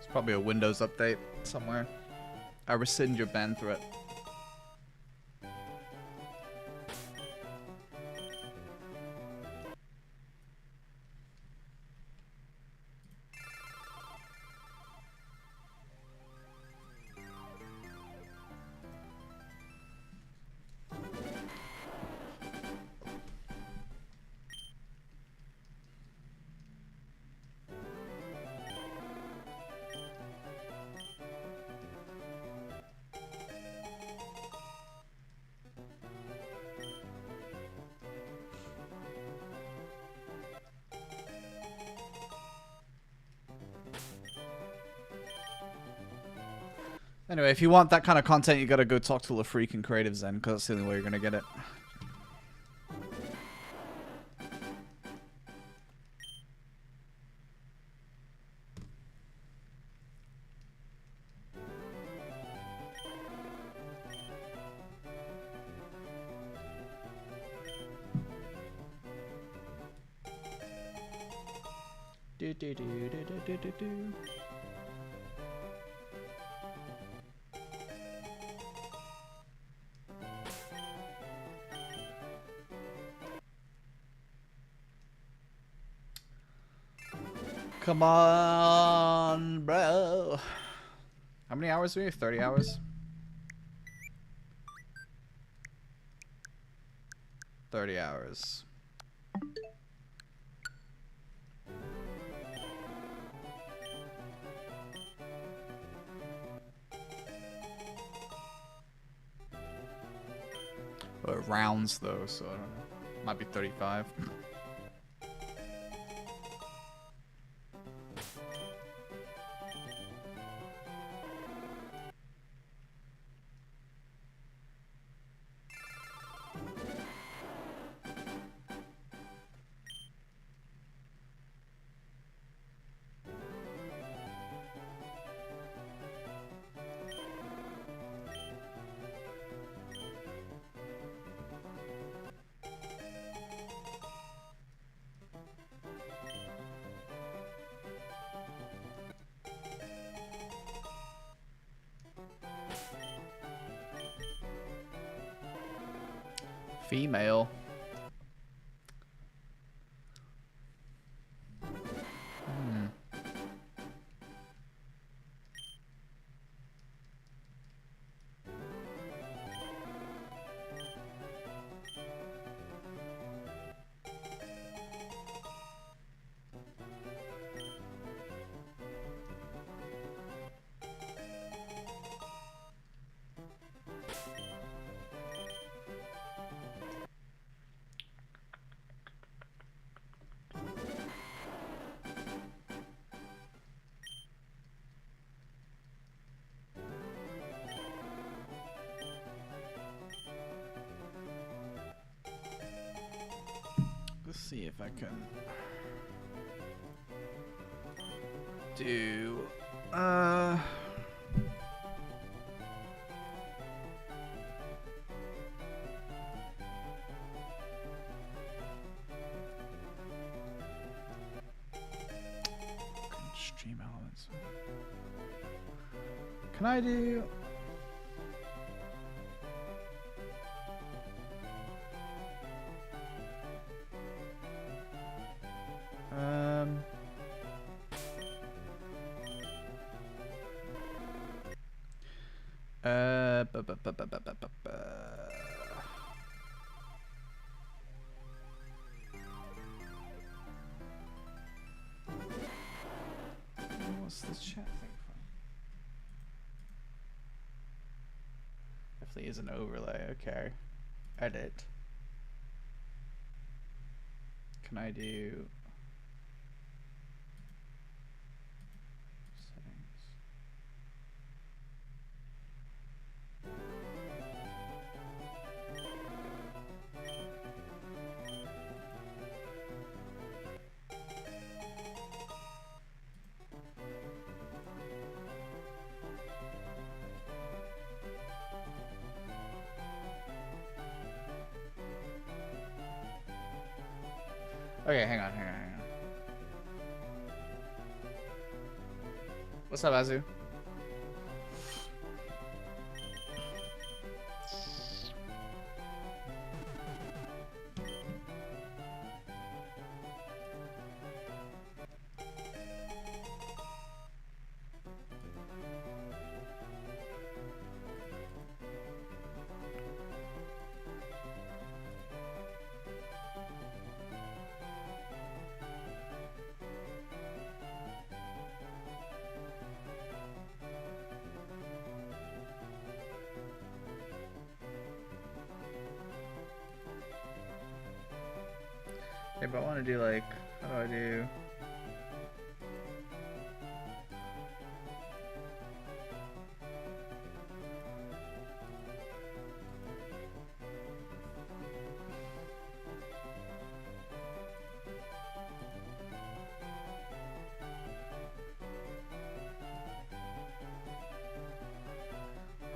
It's probably a Windows update somewhere. I rescind your ban threat. Anyway, if you want that kind of content, you gotta go talk to LaFreak and Creative Zen, because that's the only way you're gonna get it. Do do do do do do do do. Come on, bro. How many hours do we have? 30 hours? 30 hours. Well, it rounds though, so I don't know. Might be 35. Female. Let's see if I can do stream elements. Can I do what's this chat thing from? Definitely is an overlay. Okay. Edit. Can I do settings? Okay, hang on. What's up, Azu? Okay, but I want to do like, how do I do?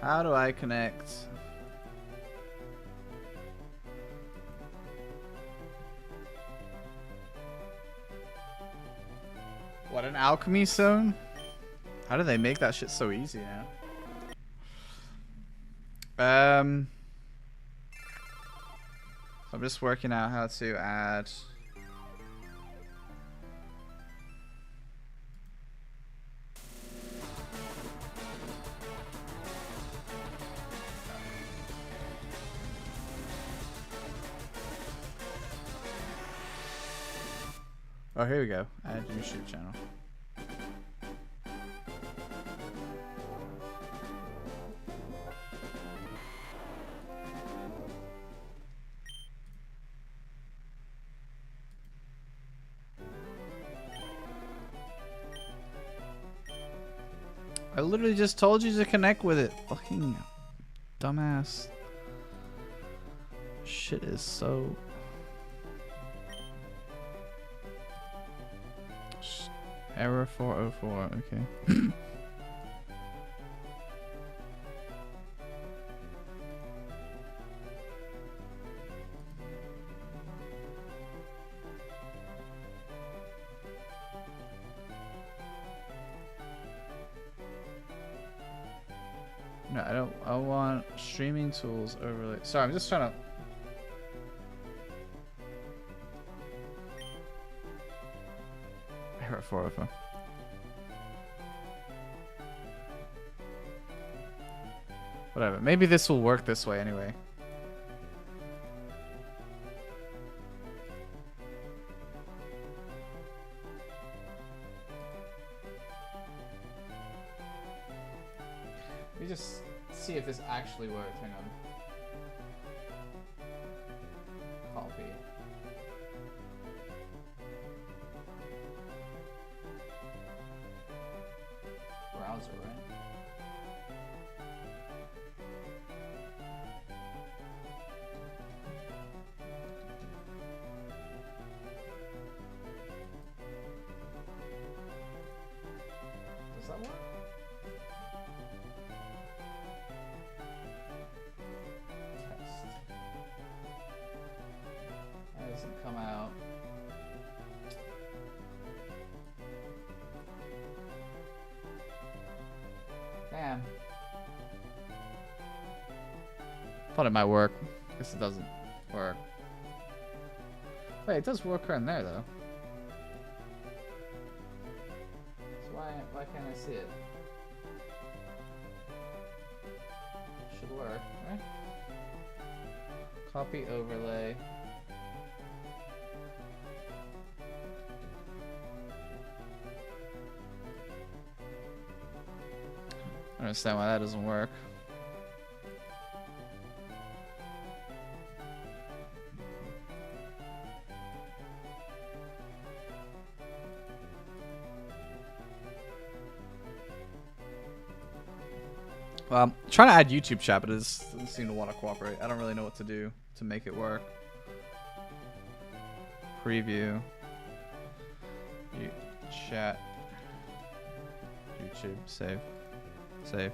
How do I connect? What, an alchemy zone? How do they make that shit so easy now? So I'm just working out how to add. Oh, here we go. Add YouTube channel. I literally just told you to connect with it. Fucking dumbass. Shit is so... Error 404, okay. No, I want streaming tools overlay. Sorry, I'm just trying to... Error 404. Whatever. Maybe this will work this way anyway. Let me just see if this actually works. Hang on. Copy. Browser, right? Does that work? Test. That doesn't come out. Damn. Thought it might work. Guess it doesn't work. Wait, it does work around there though. So why can't I see it? Should work, right? Copy overlay. I don't understand why that doesn't work. Well, I'm trying to add YouTube chat, but it doesn't seem to want to cooperate. I don't really know what to do to make it work. Preview. Chat. YouTube. Save. Save.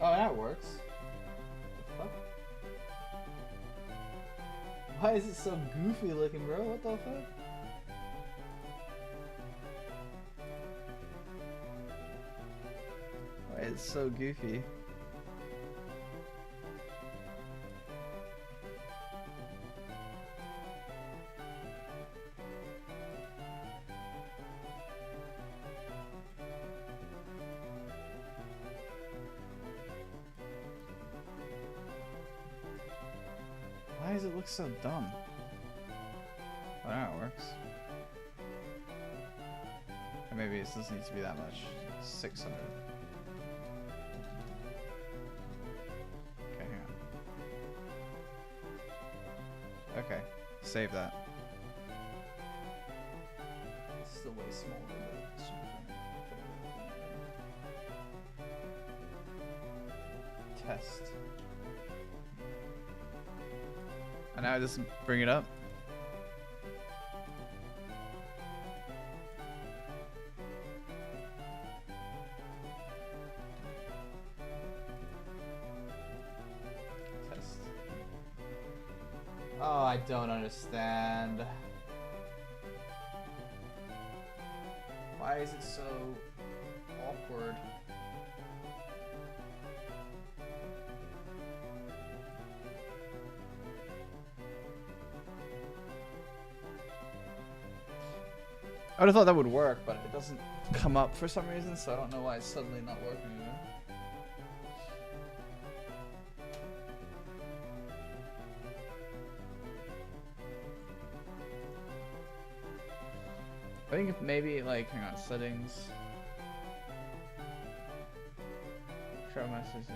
Oh, that works. What the fuck? Why is it so goofy looking, bro? What the fuck? It's so goofy. Why does it look so dumb? Oh, now it works. Or maybe it doesn't need to be that much. 600. Okay, hang on. Okay, save that. It's still way smaller than test. And now it doesn't bring it up. Test. Oh, I don't understand. Why is it so awkward? I would have thought that would work, but it doesn't come up for some reason, so I don't know why it's suddenly not working again. I think if maybe, like, hang on, settings. Show messages.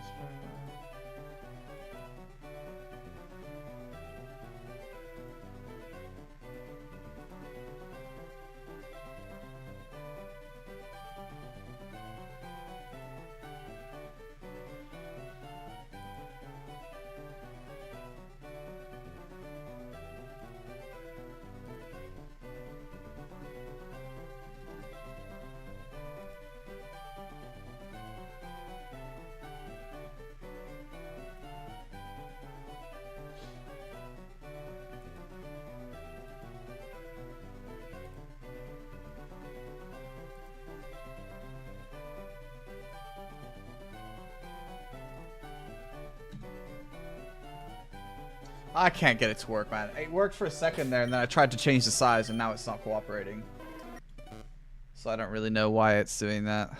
I can't get it to work, man. It worked for a second there, and then I tried to change the size, and now it's not cooperating. So I don't really know why it's doing that.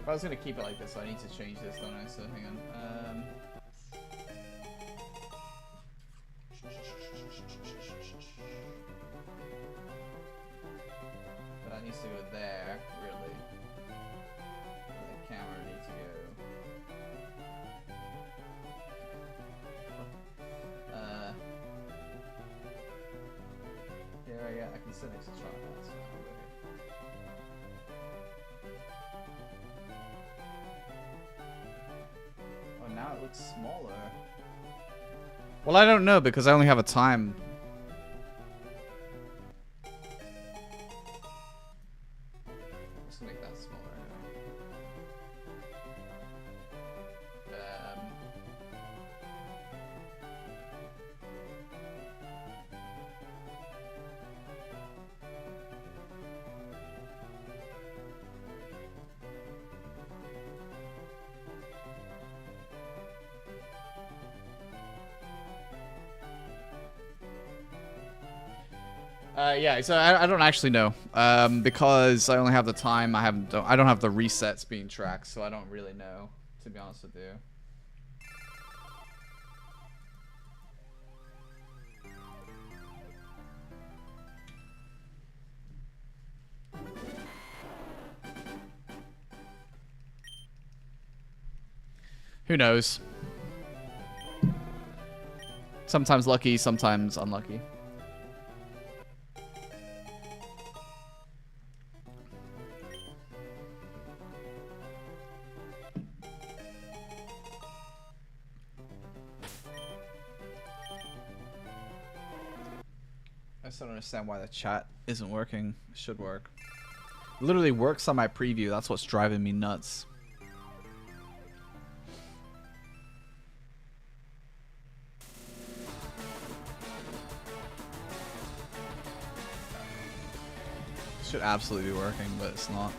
I was gonna keep it like this, so I need to change this, don't I? So hang on. That needs to go there, really. The camera needs to go. Yeah, I can sit next to Charmander. So now it looks smaller. Well, I don't know because I only have a time. Let's make that smaller. Yeah, so I don't actually know because I only have the time. I don't have the resets being tracked, so I don't really know, to be honest with you. Who knows? Sometimes lucky, sometimes unlucky. I still don't understand why the chat isn't working. It should work. It literally works on my preview. That's what's driving me nuts. It should absolutely be working, but it's not.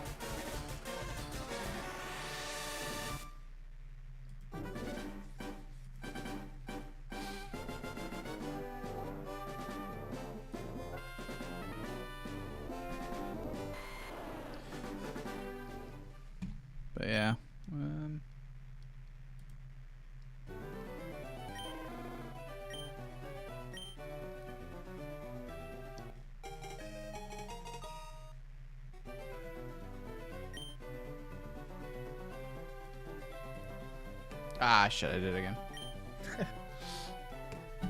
But yeah. Ah, shit, I did it again.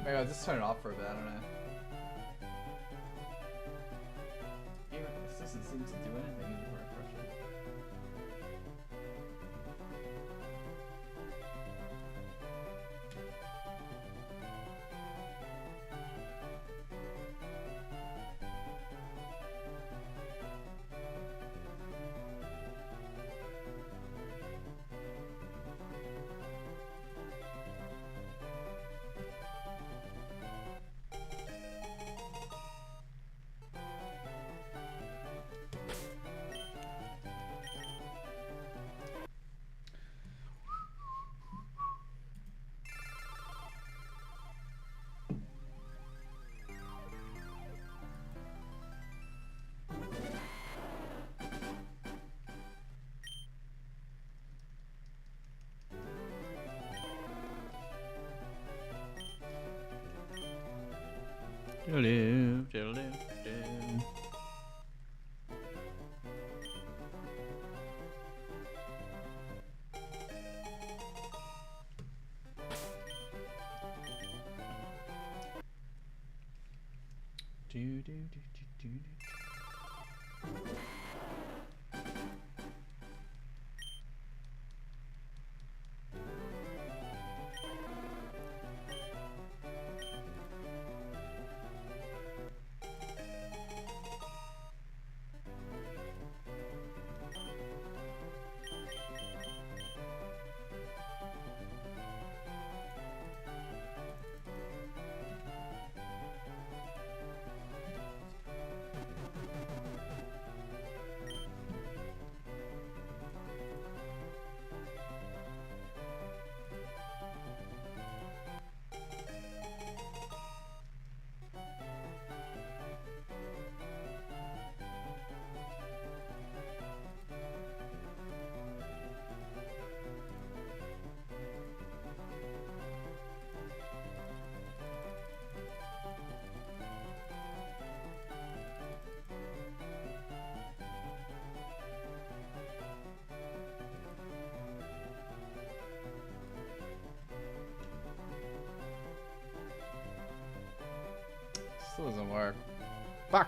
Maybe I'll just turn it off for a bit, I don't know. This doesn't seem to do anything when you refresh it. Still doesn't work. Fuck.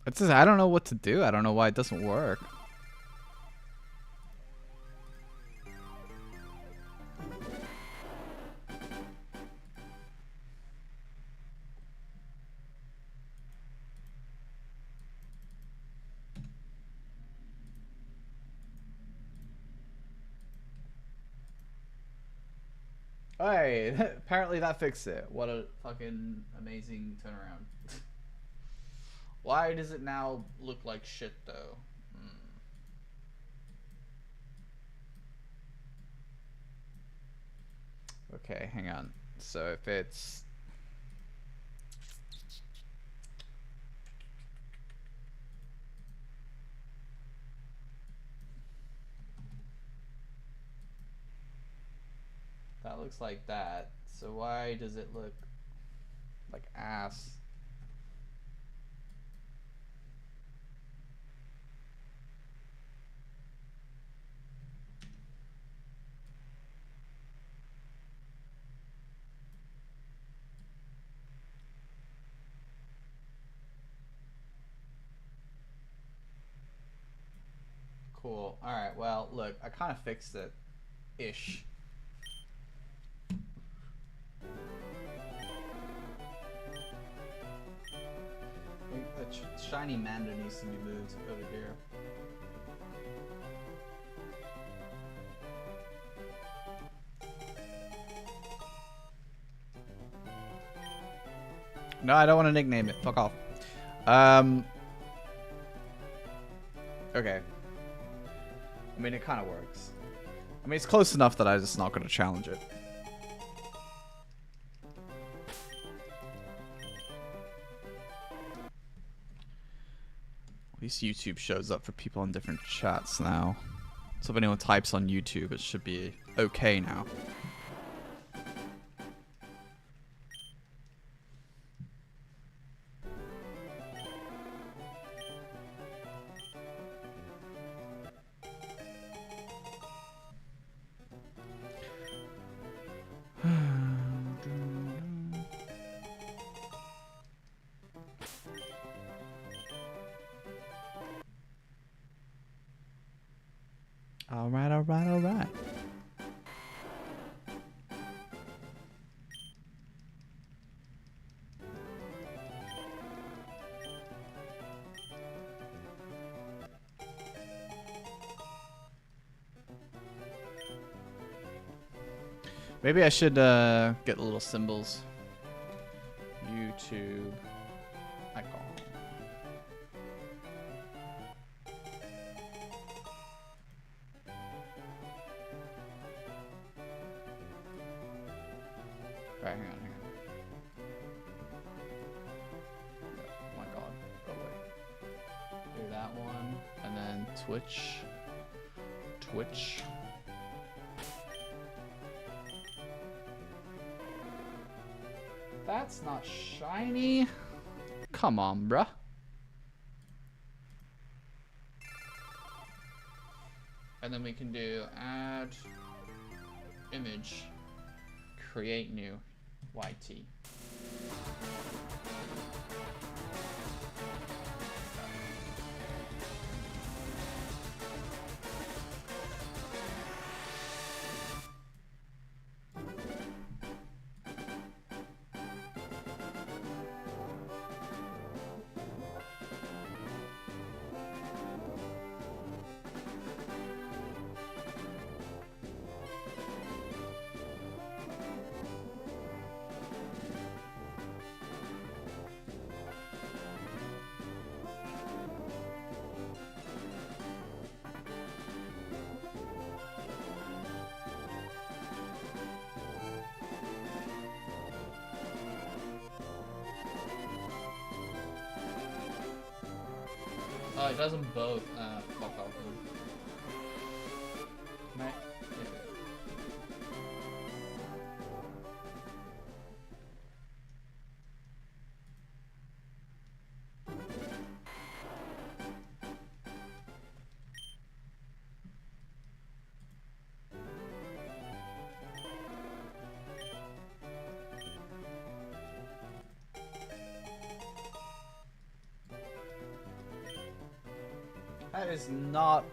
It's just, I don't know what to do. I don't know why it doesn't work. Hey, apparently that fixed it. What a fucking amazing turnaround. Why does it now look like shit though? Okay, hang on. So if it's... That looks like that. So why does it look like ass? Cool. Alright, well, look, I kind of fixed it. Ish. shiny Mander needs to be moved over here. No, I don't want to nickname it. Fuck off. Okay. I mean, it kind of works. I mean, it's close enough that I'm just not going to challenge it. At least YouTube shows up for people in different chats now. So if anyone types on YouTube, it should be okay now. Alright, alright, alright. Maybe I should get the little symbols. YouTube icon. Alright, hang on. Oh my god. Oh wait. Do that one. And then Twitch. That's not shiny. Come on, bruh. And then we can do add image, create new, YT. Oh, it does them both. Fuck off. Right. That is not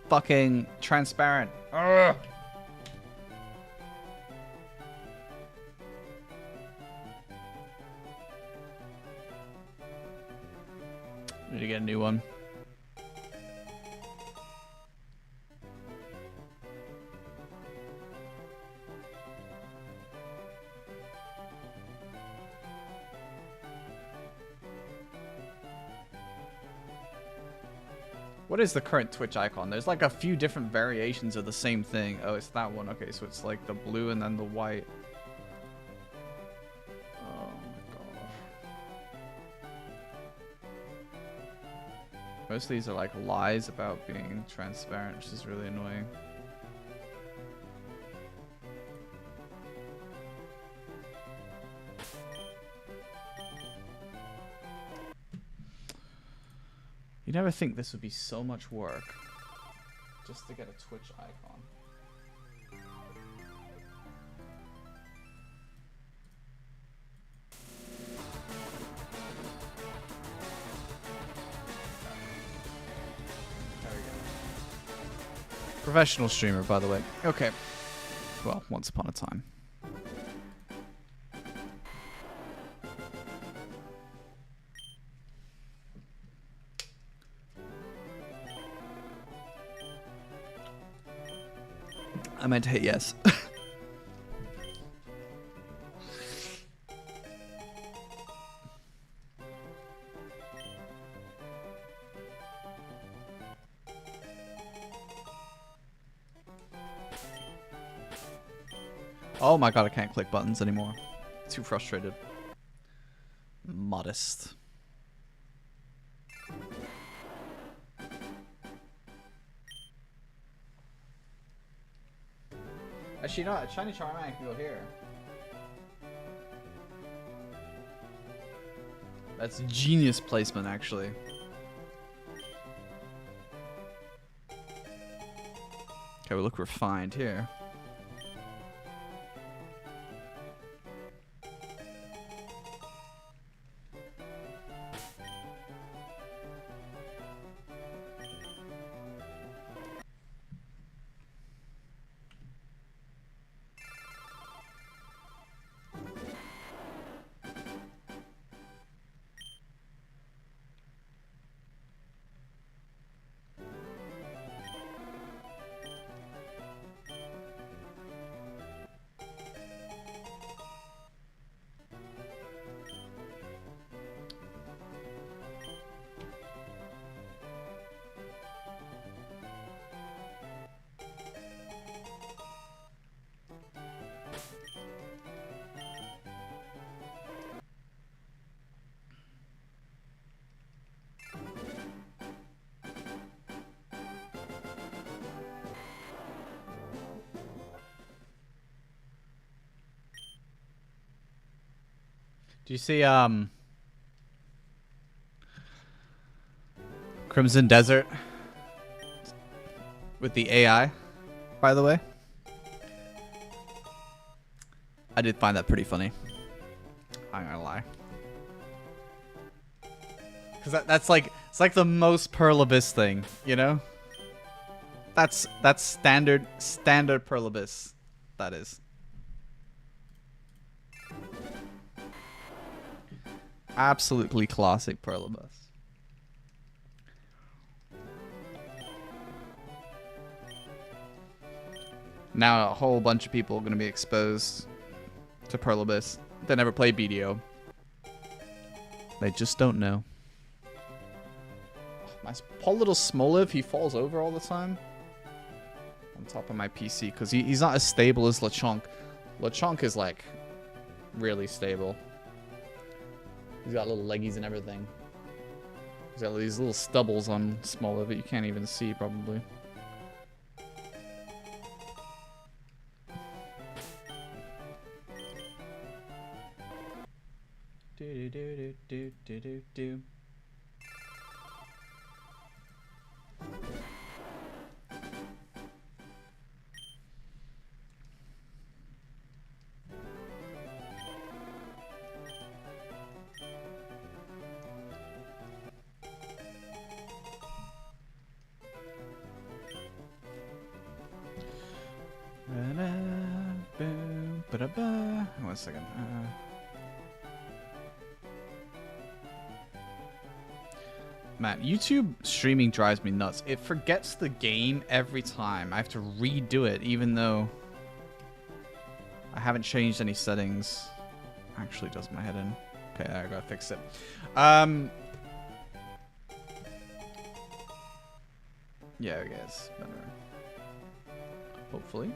fucking transparent. Ugh. Need to get a new one. What is the current Twitch icon? There's like a few different variations of the same thing. Oh, it's that one. Okay, so it's like the blue and then the white. Oh my gosh. Most of these are like lies about being transparent, which is really annoying. You never think this would be so much work just to get a Twitch icon. There we go. Professional streamer, by the way. Okay. Well, once upon a time. I meant to hit yes. Oh my god, I can't click buttons anymore. Too frustrated. Modest. Actually, no, shiny Charmander can go here. That's genius placement, actually. Okay, we look refined here. Do you see Crimson Desert with the AI, by the way? I did find that pretty funny. I'm not gonna lie. Cause that's like, it's like the most Pearl Abyss thing, you know? That's standard Pearl Abyss. That is. Absolutely classic Pearl Abyss. Now a whole bunch of people are going to be exposed to Pearl Abyss. They never played BDO. They just don't know. My poor little Smoliv, he falls over all the time. On top of my PC, because he's not as stable as Lechonk. Lechonk is like really stable. He's got little leggies and everything. He's got these little stubbles on Smoliv that you can't even see probably. Do do do do do do do. One second. Man, YouTube streaming drives me nuts. It forgets the game every time. I have to redo it, even though I haven't changed any settings. Actually, does my head in. Okay, I gotta fix it. Yeah, I guess better. Hopefully.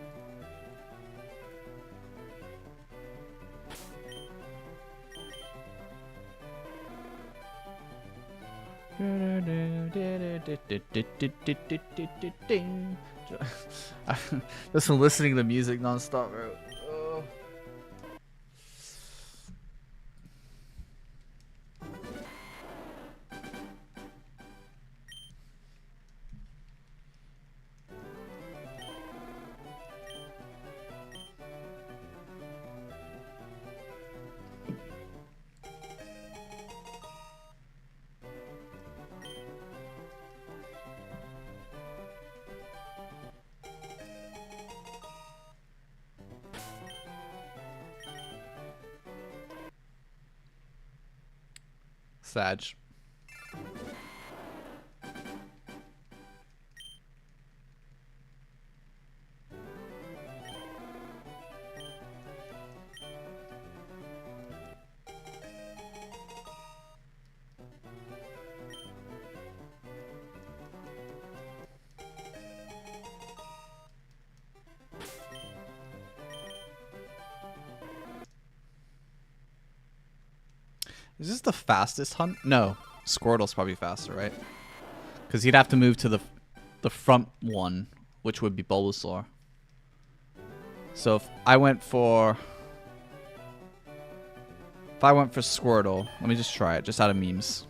Just listening to music non-stop, bro. Oh. Sag. Is this the fastest hunt? No. Squirtle's probably faster, right? Because he'd have to move to the front one, which would be Bulbasaur. So if I went for Squirtle, let me just try it, just out of memes.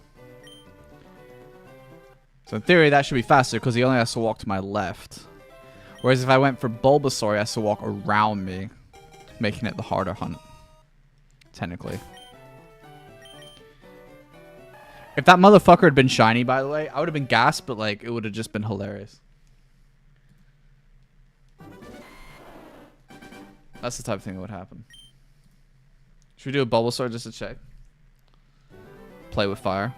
So in theory, that should be faster because he only has to walk to my left. Whereas if I went for Bulbasaur, he has to walk around me, making it the harder hunt, technically. If that motherfucker had been shiny, by the way, I would have been gassed, but like it would have just been hilarious. That's the type of thing that would happen. Should we do a Bulbasaur just to check? Play with fire.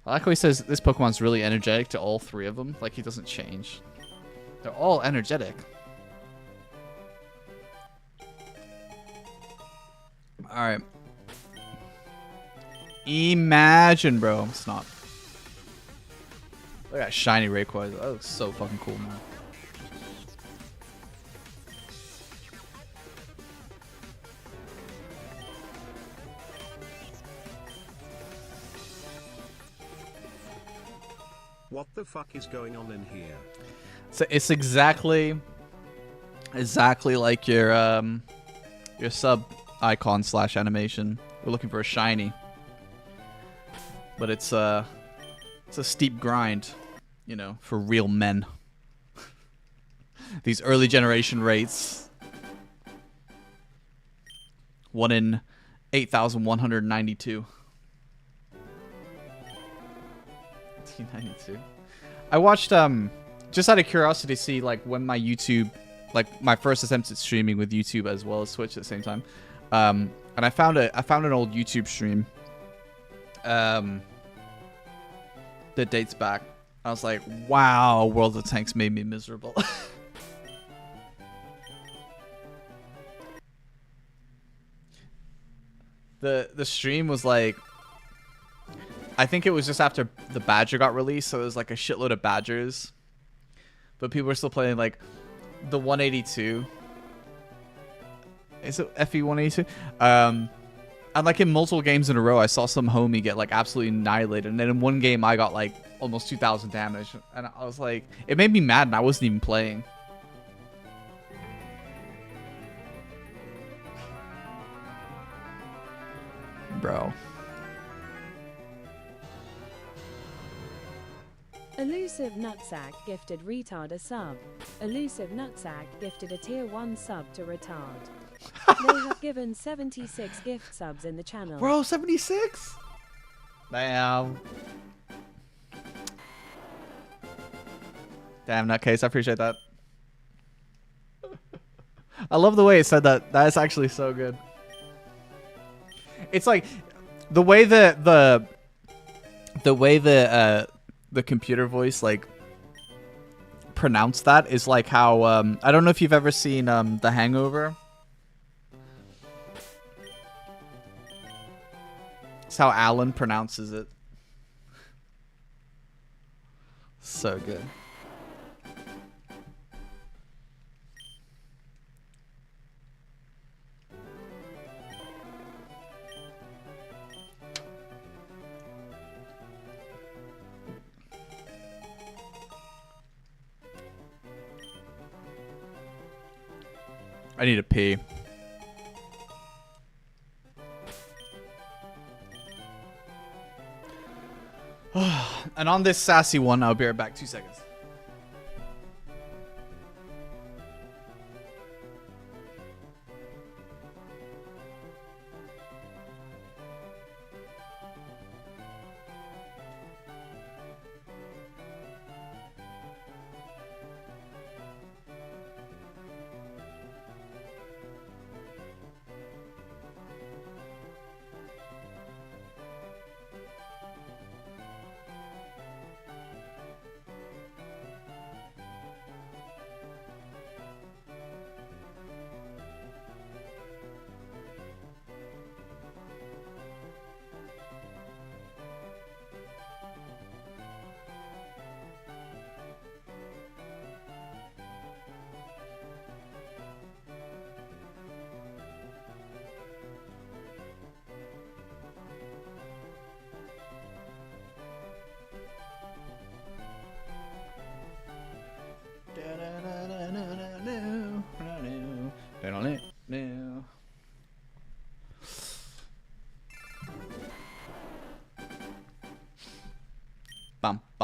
I like how he says this Pokemon's really energetic to all three of them. Like he doesn't change. They're all energetic. Alright. Imagine, bro. It's not. Look at that shiny Rayquaza. That looks so fucking cool, man. What the fuck is going on in here? So it's exactly like your sub icon / animation. We're looking for a shiny, but it's a steep grind, you know, for real men. These early generation rates, 1 in 8,192. 1992. I watched just out of curiosity to see like when my YouTube, like my first attempt at streaming with YouTube as well as Twitch at the same time. And I found an old YouTube stream that dates back. I was like, wow, World of Tanks made me miserable. The stream was like, I think it was just after the Badger got released, so it was like a shitload of Badgers. But people were still playing like the 182. Is it FE 182? And like in multiple games in a row, I saw some homie get like absolutely annihilated. And then in one game, I got like almost 2,000 damage. And I was like, it made me mad and I wasn't even playing. Bro. Elusive Nutsack gifted Retard a sub. Elusive Nutsack gifted a tier 1 sub to Retard. They have given 76 gift subs in the channel. Bro, 76? Damn. Damn, nutcase. I appreciate that. I love the way it said that. That is actually so good. It's like the way the computer voice like pronounced that is like how I don't know if you've ever seen The Hangover. It's how Alan pronounces it. So good. I need to pee. And on this sassy one, I'll be right back. 2 seconds.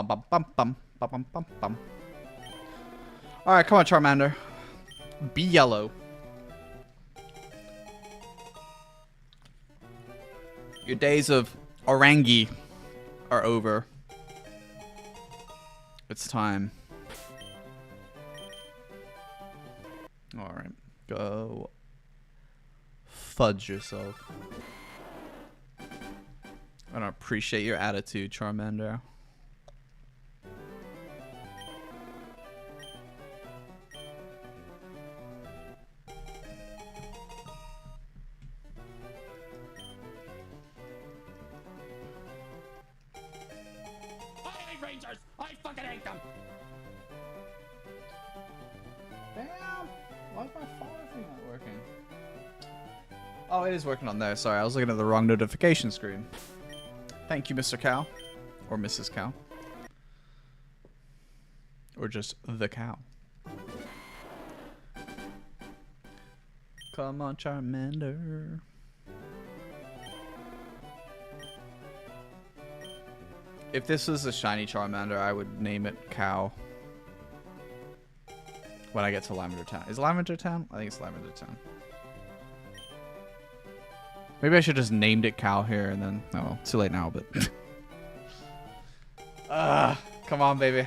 Bum bum bum bum bum bum bum bum. All right, come on, Charmander. Be yellow. Your days of Orangi are over. It's time. All right, go fudge yourself. I don't appreciate your attitude, Charmander. Rangers! I fucking hate them! Damn! Why is my follow thing not working? Oh, it is working on there. Sorry, I was looking at the wrong notification screen. Thank you, Mr. Cow. Or Mrs. Cow. Or just the cow. Come on, Charmander. If this was a shiny Charmander, I would name it Cow. When I get to Lavender Town. Is it Lavender Town? I think it's Lavender Town. Maybe I should just named it Cow here and then... Oh, well, too late now, but... Come on, baby.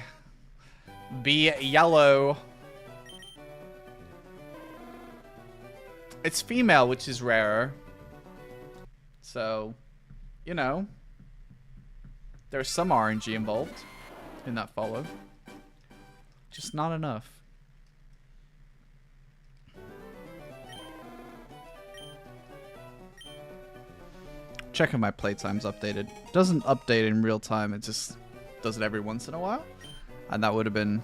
Be yellow. It's female, which is rarer. So, you know... There's some RNG involved in that follow. Just not enough. Checking my playtime's updated. Doesn't update in real time, it just does it every once in a while. And that would have been...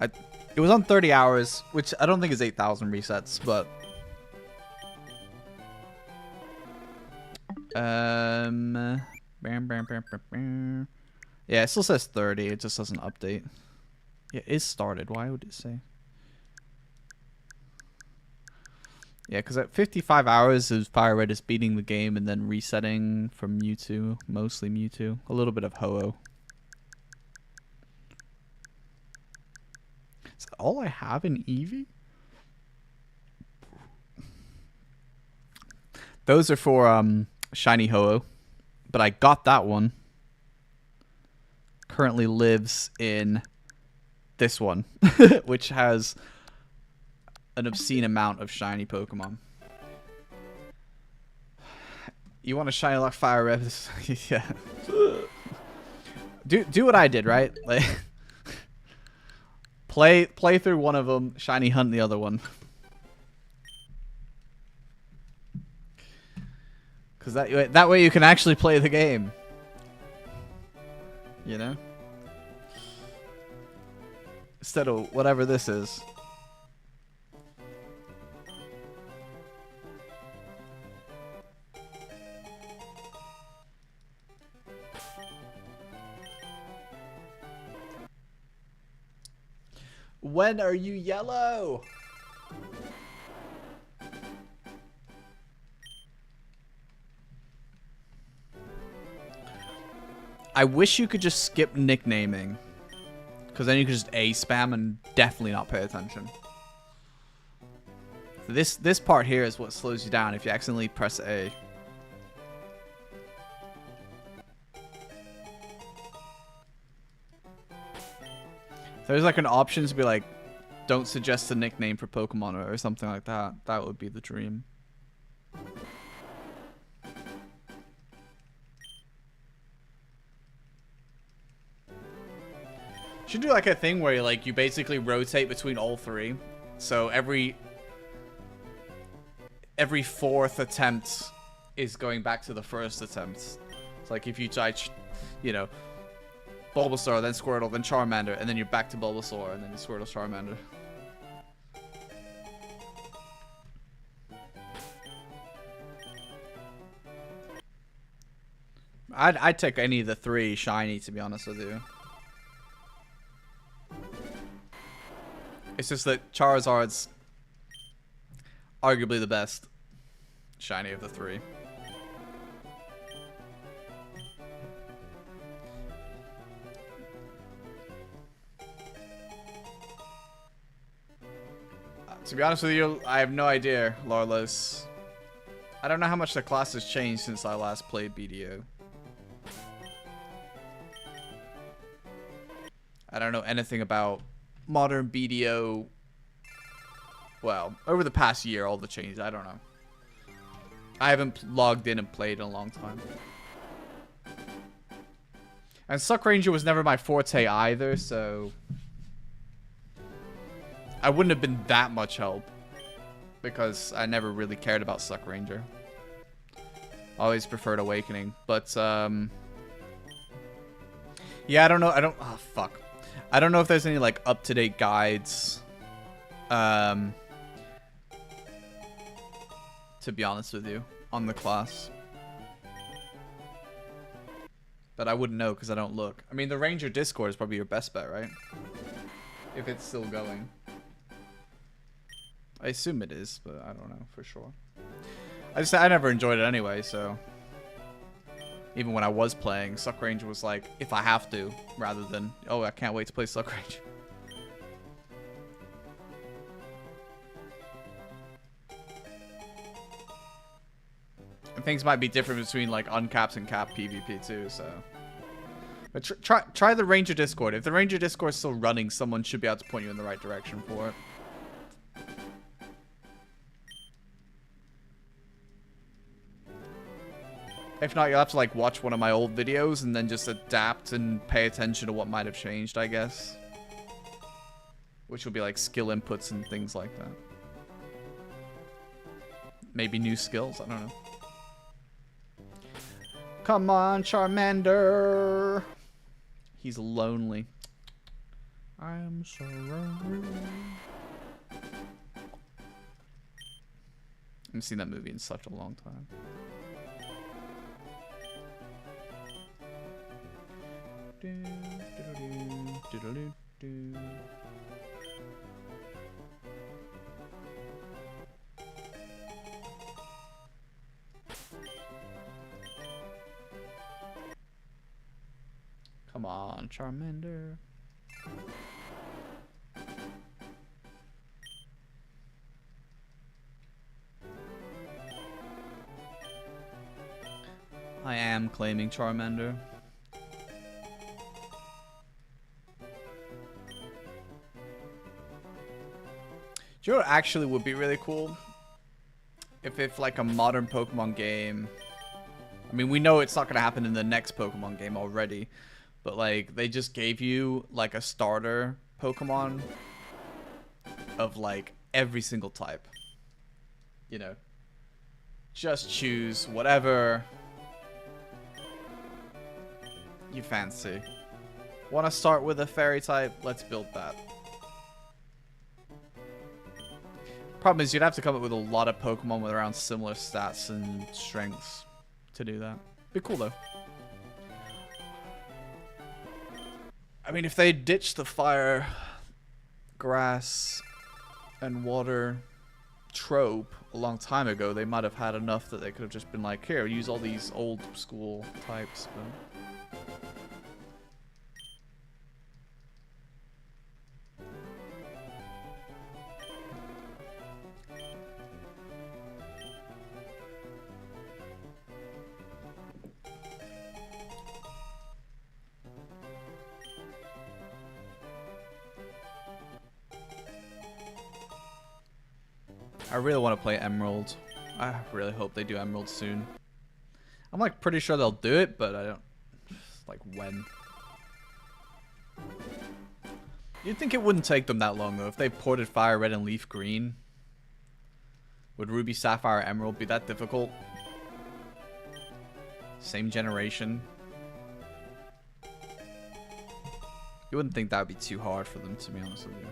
It was on 30 hours, which I don't think is 8,000 resets, but... Yeah, it still says 30. It just doesn't update. Yeah, it is started. Why would it say? Yeah, because at 55 hours is Fire Red is beating the game and then resetting from Mewtwo. Mostly Mewtwo. A little bit of Ho-Oh. Is that all I have in Eevee? Those are for Shiny Ho-Oh. But I got that one. Currently lives in this one, which has an obscene amount of shiny Pokemon. You want a shiny like Fire Red? Yeah. Do what I did, right? Like play through one of them, shiny hunt the other one. Because that way you can actually play the game. You know? Instead of whatever this is. When are you yellow? I wish you could just skip nicknaming. Because then you could just A spam and definitely not pay attention. This part here is what slows you down if you accidentally press A. There's like an option to be like, don't suggest a nickname for Pokemon or something like that. That would be the dream. Should do like a thing where you basically rotate between all three. So every fourth attempt is going back to the first attempt. It's like if you try, you know, Bulbasaur, then Squirtle, then Charmander, and then you're back to Bulbasaur, and then Squirtle, Charmander. I'd take any of the three shiny, to be honest with you. It's just that Charizard's arguably the best shiny of the three. To be honest with you, I have no idea, Larlos. I don't know how much the class has changed since I last played BDO. I don't know anything about modern BDO. Well, over the past year, all the changes, I don't know. I haven't logged in and played in a long time. And Suck Ranger was never my forte either, so I wouldn't have been that much help because I never really cared about Suck Ranger. Always preferred Awakening, but yeah, I don't know. Oh fuck. I don't know if there's any like up-to-date guides. To be honest with you, on the class. But I wouldn't know because I don't look. I mean, the Ranger Discord is probably your best bet, right? If it's still going. I assume it is, but I don't know for sure. I never enjoyed it anyway, so even when I was playing, Suck Ranger was like, if I have to, rather than, oh, I can't wait to play Suck Ranger. And things might be different between like uncapped and capped PvP too, so. But try the Ranger Discord. If the Ranger Discord is still running, someone should be able to point you in the right direction for it. If not, you'll have to like watch one of my old videos and then just adapt and pay attention to what might have changed, I guess. Which will be like skill inputs and things like that. Maybe new skills, I don't know. Come on, Charmander. He's lonely. I'm so lonely. I haven't seen that movie in such a long time. Come on, Charmander. I am claiming Charmander. Do you know what actually would be really cool? If like a modern Pokemon game, I mean, we know it's not going to happen in the next Pokemon game already, but like they just gave you like a starter Pokemon of like every single type. You know, just choose whatever you fancy. Want to start with a fairy type? Let's build that. Problem is, you'd have to come up with a lot of Pokemon with around similar stats and strengths to do that. Be cool though. I mean, if they ditched the fire, grass, and water trope a long time ago, they might have had enough that they could have just been like, here, use all these old school types. But I really want to play Emerald. I really hope they do Emerald soon. I'm like pretty sure they'll do it, but I don't like when. You'd think it wouldn't take them that long though. If they ported Fire Red and Leaf Green, would Ruby, Sapphire, Emerald be that difficult? Same generation. You wouldn't think that would be too hard for them, to be honest with you.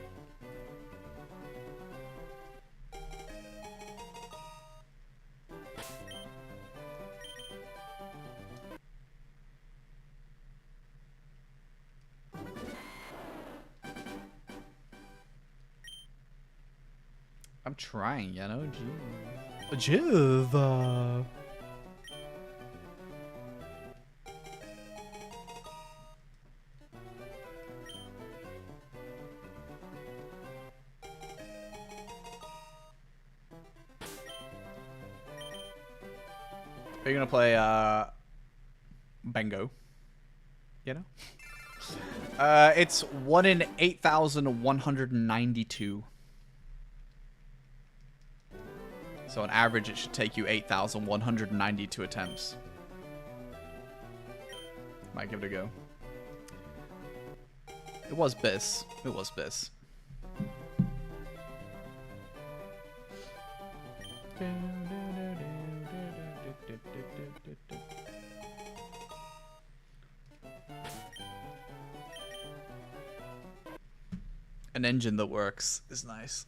I'm trying, you know? Jiva. Are you gonna play Bingo? You know? It's 1 in 8,192. So on average, it should take you 8,192 attempts. Might give it a go. It was Biss. It was Biss. An engine that works is nice.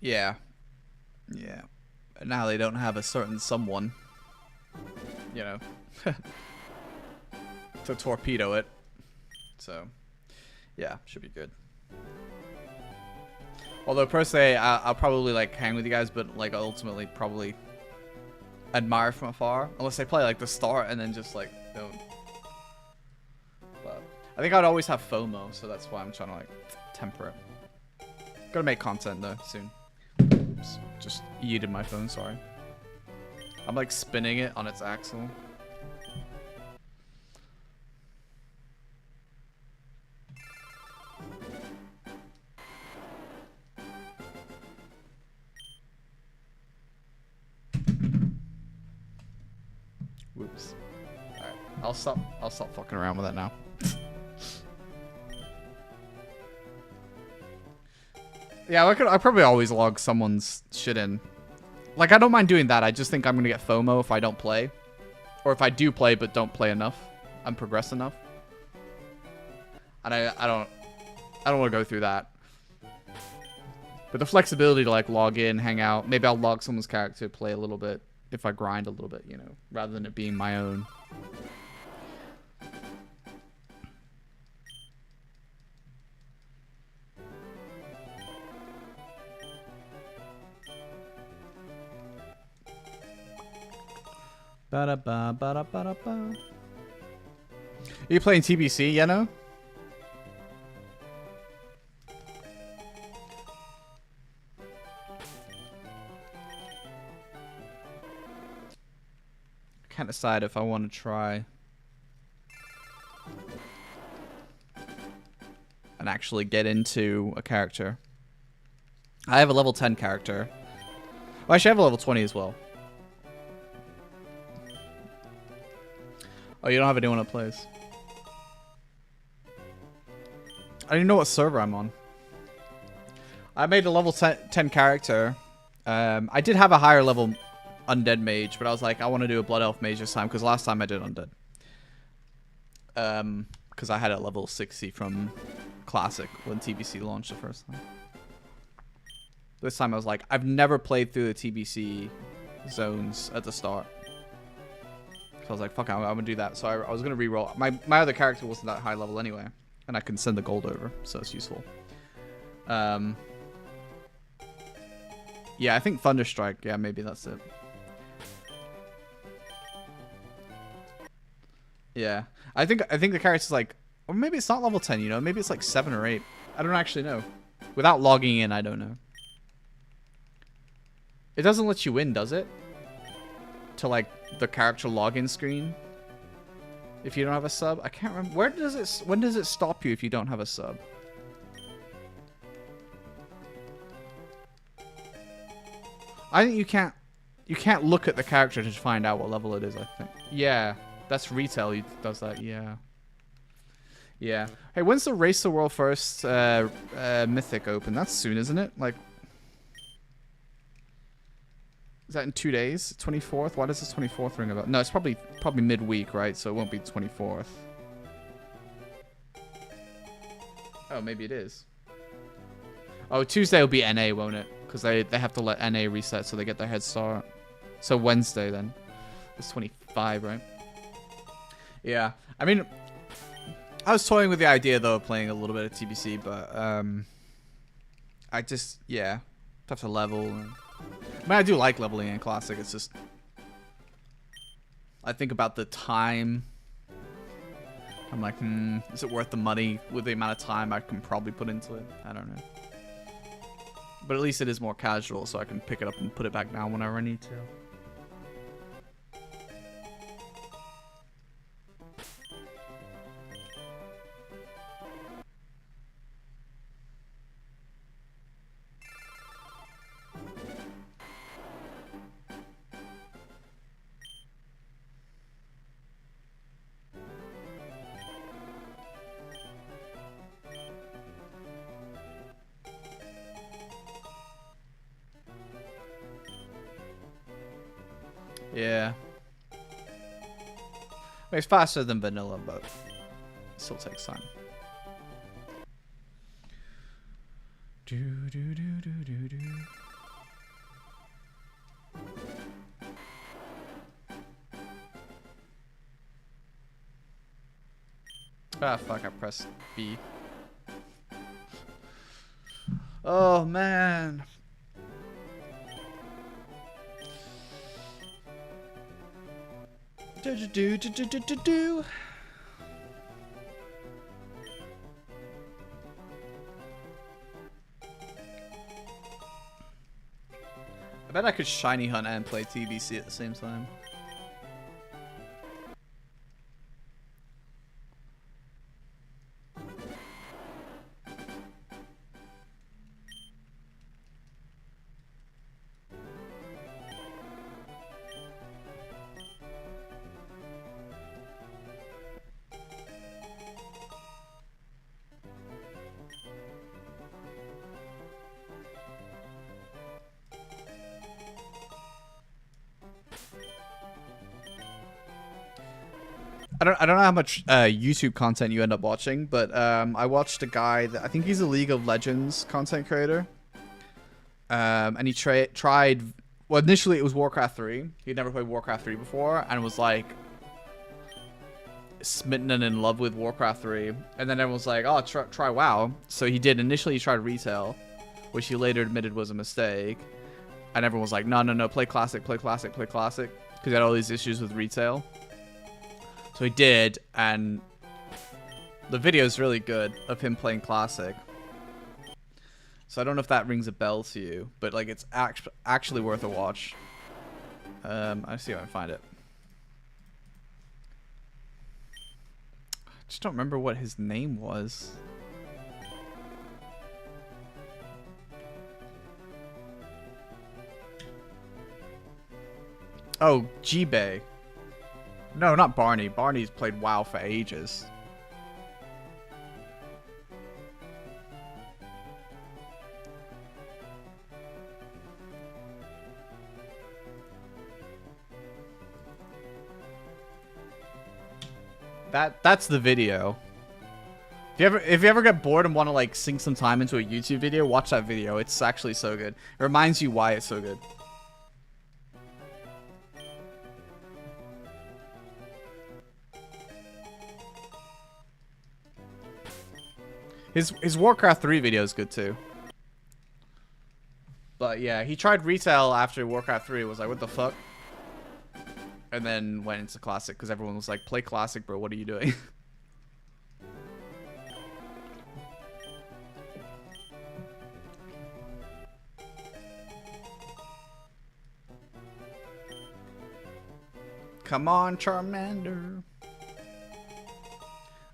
Yeah. Yeah. But now they don't have a certain someone, you know, to torpedo it. So, yeah, should be good. Although, personally, I'll probably, like, hang with you guys, but, like, ultimately probably admire from afar. Unless they play, like, the start and then just, like, don't. But I think I'd always have FOMO, so that's why I'm trying to, like, temper it. Gotta make content, though, soon. Oops, just yeeted my phone, sorry. I'm like spinning it on its axle. Whoops. Alright, I'll stop fucking around with that now. Yeah, I probably always log someone's shit in. Like, I don't mind doing that. I just think I'm gonna get FOMO if I don't play. Or if I do play but don't play enough. I'm progressed enough. And I don't want to go through that. But the flexibility to, like, log in, hang out. Maybe I'll log someone's character, play a little bit. If I grind a little bit, you know. Rather than it being my own. Ba-da-ba, ba-da-ba-da-ba. Are you playing TBC, Yeno? Can't decide if I want to try and actually get into a character. I have a level 10 character. Well, actually, I have a level 20 as well. Oh, you don't have anyone that plays? I don't even know what server I'm on. I made a level 10 character. I did have a higher level undead mage, but I was like, I want to do a blood elf mage this time, because last time I did undead. Because I had a level 60 from Classic when TBC launched the first time. This time I was like, I've never played through the TBC zones at the start. I was like, fuck, I'm gonna do that. So I was gonna reroll. My other character wasn't that high level anyway, and I can send the gold over, so it's useful. Yeah, I think Thunderstrike. Yeah, maybe that's it. Yeah, I think the character's like, or maybe it's not level 10. You know, maybe it's like 7 or 8. I don't actually know. Without logging in, I don't know. It doesn't let you in, does it? To like the character login screen if you don't have a sub. I can't remember. When does it stop you if you don't have a sub? I think you can't look at the character to find out what level it is, I think. Yeah, that's retail does that. Yeah. Hey, when's the Race the World First Mythic open? That's soon, isn't it? Like, is that in 2 days? 24th? Why does this 24th ring about? No, it's probably midweek, right? So it won't be 24th. Oh, maybe it is. Oh, Tuesday will be NA, won't it? Because they have to let NA reset so they get their head start. So Wednesday then. It's 25, right? Yeah, I mean, I was toying with the idea though of playing a little bit of TBC, but I just have to level. And, I mean, I do like leveling in Classic. It's just I think about the time. I'm like, is it worth the money with the amount of time I can probably put into it? I don't know. But at least it is more casual, so I can pick it up and put it back down whenever I need to. Yeah. It's faster than vanilla, but it still takes time. Do do do do do do. Ah, fuck, I pressed B. Oh, man. Do do do do do do do. I bet I could shiny hunt and play TBC at the same time. I don't know how much YouTube content you end up watching, but I watched a guy that I think he's a League of Legends content creator, and he tried. Well, initially it was Warcraft 3. He'd never played Warcraft 3 before, and was like smitten and in love with Warcraft 3. And then everyone was like, "Oh, try WoW." So he did. Initially, he tried retail, which he later admitted was a mistake. And everyone was like, "No, play classic, play classic, play classic," because he had all these issues with retail. So he did, and the video is really good of him playing Classic. So I don't know if that rings a bell to you, but like it's actually worth a watch. I see if I can find it. I just don't remember what his name was. Oh, G-Bay. No, not Barney. Barney's played WoW for ages. That's the video. If you ever get bored and want to like sink some time into a YouTube video, watch that video. It's actually so good. It reminds you why it's so good. His Warcraft 3 video is good too. But yeah, he tried retail after Warcraft 3. Was like, what the fuck? And then went into Classic because everyone was like, play Classic, bro. What are you doing? Come on, Charmander.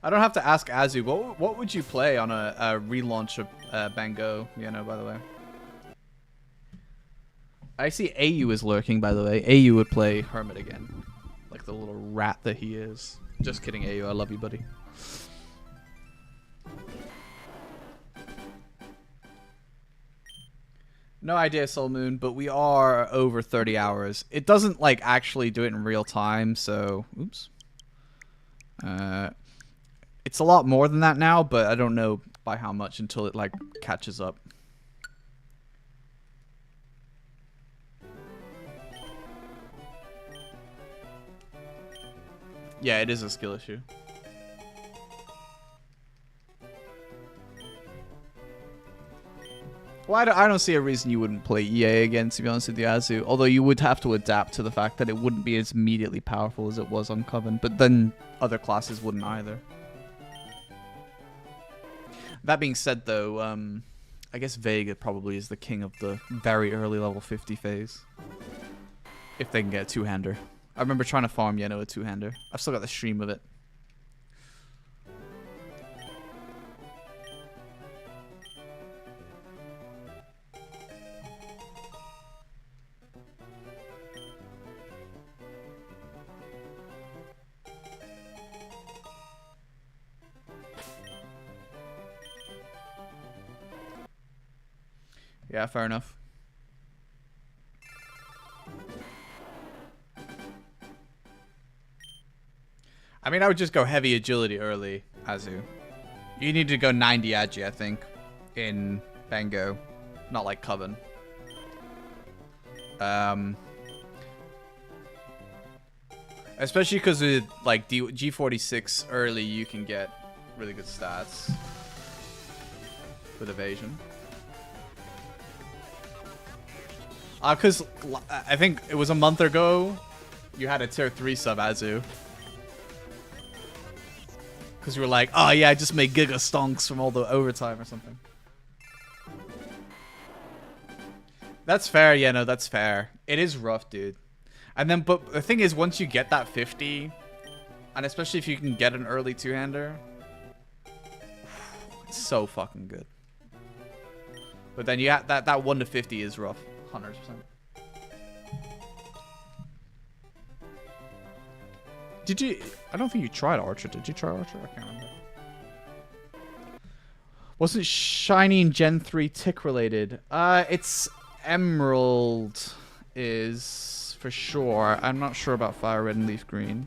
I don't have to ask Azu. What would you play on a relaunch of Bango? You know, by the way. I see AU is lurking, by the way. AU would play Hermit again. Like the little rat that he is. Just kidding, AU. I love you, buddy. No idea, Soul Moon, but we are over 30 hours. It doesn't, like, actually do it in real time, so... Oops. It's a lot more than that now, but I don't know by how much until it, like, catches up. Yeah, it is a skill issue. Well, I don't see a reason you wouldn't play EA again, to be honest with you, Azu. Although you would have to adapt to the fact that it wouldn't be as immediately powerful as it was on Coven. But then other classes wouldn't either. That being said, though, I guess Vega probably is the king of the very early level 50 phase. If they can get a two-hander. I remember trying to farm Yeno a two-hander. I've still got the stream of it. Yeah, fair enough. I mean, I would just go heavy agility early, Azu. You need to go 90 agi, I think, in Bengo. Not like Coven. Especially because with like G46 early, you can get really good stats with evasion. Because I think it was a month ago, you had a tier 3 sub, Azu. Because you were like, oh yeah, I just made giga stonks from all the overtime or something. That's fair, yeah, no, that's fair. It is rough, dude. And then, but the thing is, once you get that 50, and especially if you can get an early two-hander, it's so fucking good. But then you have that 1 to 50 is rough. 100%. Did you? I don't think you tried Archer. Did you try Archer? I can't remember. Wasn't Shiny in Gen 3 tick related? It's Emerald is for sure. I'm not sure about Fire Red and Leaf Green.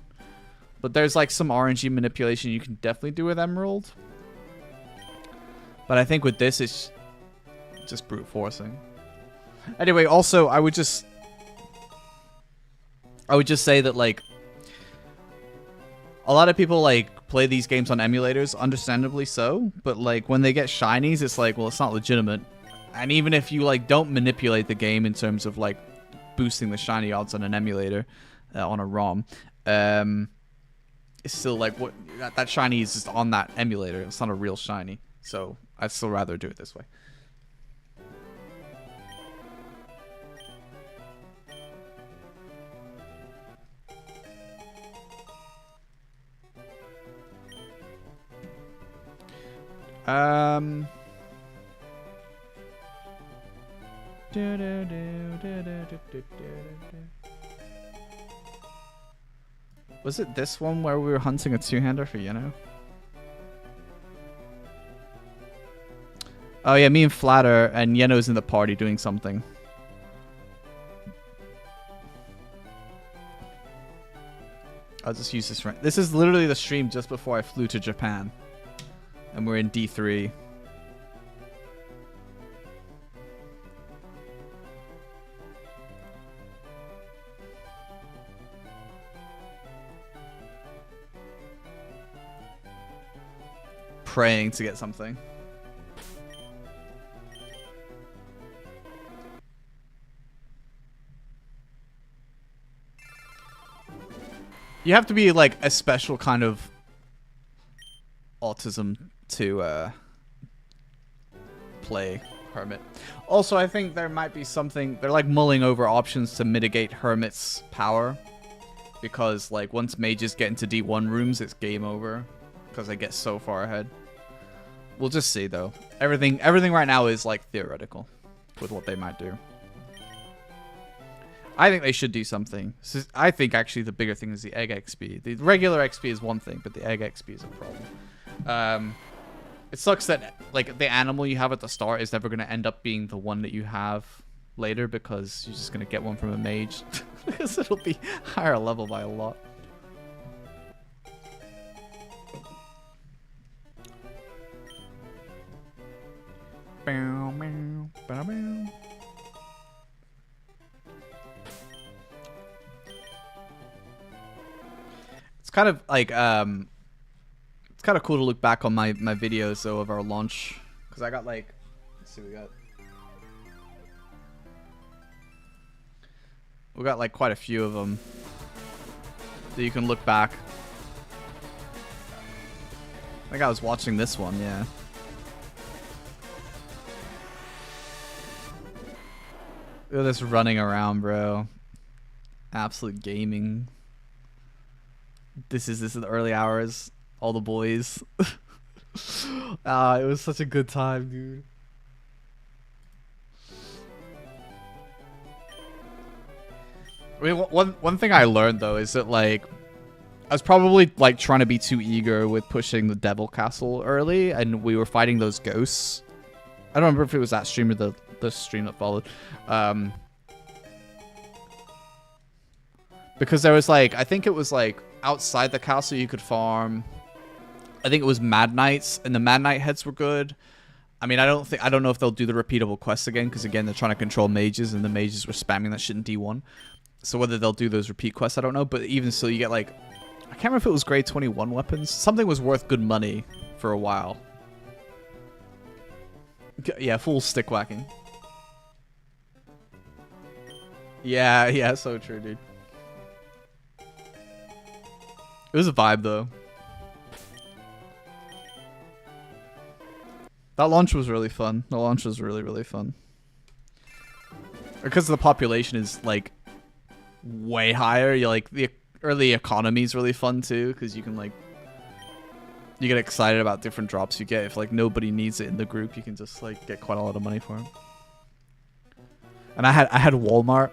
But there's like some RNG manipulation you can definitely do with Emerald. But I think with this, it's just brute forcing. Anyway, also, I would just say that, like, a lot of people, like, play these games on emulators, understandably so, but, like, when they get shinies, it's like, well, it's not legitimate. And even if you, like, don't manipulate the game in terms of, like, boosting the shiny odds on an emulator, on a ROM, it's still, like, what that shiny is just on that emulator. It's not a real shiny. So, I'd still rather do it this way. Was it this one where we were hunting a two-hander for Yeno? Oh yeah, me and Flatter and Yeno's in the party doing something. I'll just use this. This is literally the stream just before I flew to Japan. And we're in D3. Praying to get something. You have to be like a special kind of autism to play Hermit. Also, I think there might be something... They're like mulling over options to mitigate Hermit's power. Because like once mages get into D1 rooms, it's game over. Because they get so far ahead. We'll just see though. Everything right now is like theoretical. With what they might do. I think they should do something. So I think actually the bigger thing is the egg XP. The regular XP is one thing, but the egg XP is a problem. It sucks that like the animal you have at the start is never going to end up being the one that you have later because you're just going to get one from a mage. Because it'll be higher level by a lot. It's kind of like it's kind of cool to look back on my videos though of our launch, because I got like, let's see, we got like quite a few of them that you can look back. I think I was watching this one, yeah. Look at this running around, bro. Absolute gaming. This is the early hours. All the boys. It was such a good time, dude. I mean, one thing I learned though is that like I was probably like trying to be too eager with pushing the Devil Castle early, and we were fighting those ghosts. I don't remember if it was that stream or the stream that followed. Because there was like, I think it was like outside the castle you could farm. I think it was Mad Knights, and the Mad Knight heads were good. I mean, I don't know if they'll do the repeatable quests again, because again they're trying to control mages, and the mages were spamming that shit in D1. So whether they'll do those repeat quests, I don't know. But even still, you get like, I can't remember if it was grade 21 weapons. Something was worth good money for a while. Yeah, full stick whacking. Yeah, so true, dude. It was a vibe, though. That launch was really fun. The launch was really, really fun. Because the population is, like, way higher. You like, the early economy is really fun, too. Because you can, like, you get excited about different drops you get. If, like, nobody needs it in the group, you can just, like, get quite a lot of money for it. And I had Walmart.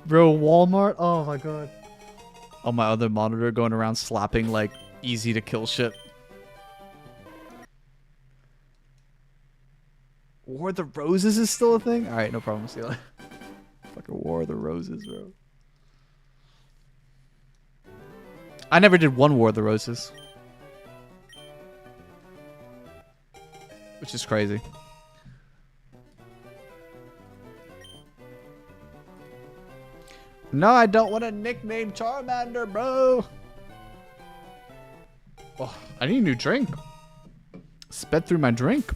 Bro, Walmart? Oh, my God. On my other monitor, going around slapping like easy to kill shit. War of the Roses is still a thing? Alright, no problem. See you later. Fucking War of the Roses, bro. I never did one War of the Roses. Which is crazy. No, I don't want a nickname Charmander, bro. Oh, I need a new drink. Sped through my drink.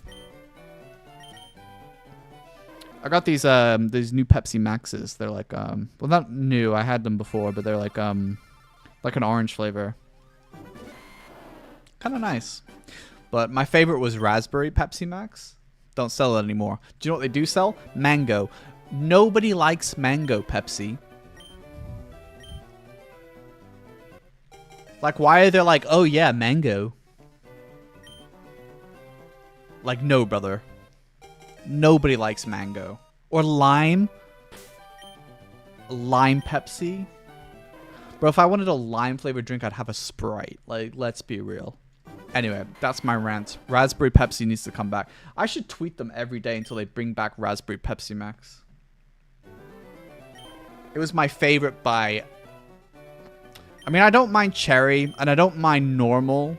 I got these new Pepsi Maxes. They're like well, not new. I had them before, but they're like an orange flavor. Kind of nice. But my favorite was raspberry Pepsi Max. Don't sell it anymore. Do you know what they do sell? Mango. Nobody likes mango Pepsi. Like, why are they like, oh yeah, mango? Like, no, brother. Nobody likes mango. Or lime. Lime Pepsi. Bro, if I wanted a lime flavored drink, I'd have a Sprite. Like, let's be real. Anyway, that's my rant. Raspberry Pepsi needs to come back. I should tweet them every day until they bring back Raspberry Pepsi Max. It was my favorite by... I mean, I don't mind cherry, and I don't mind normal.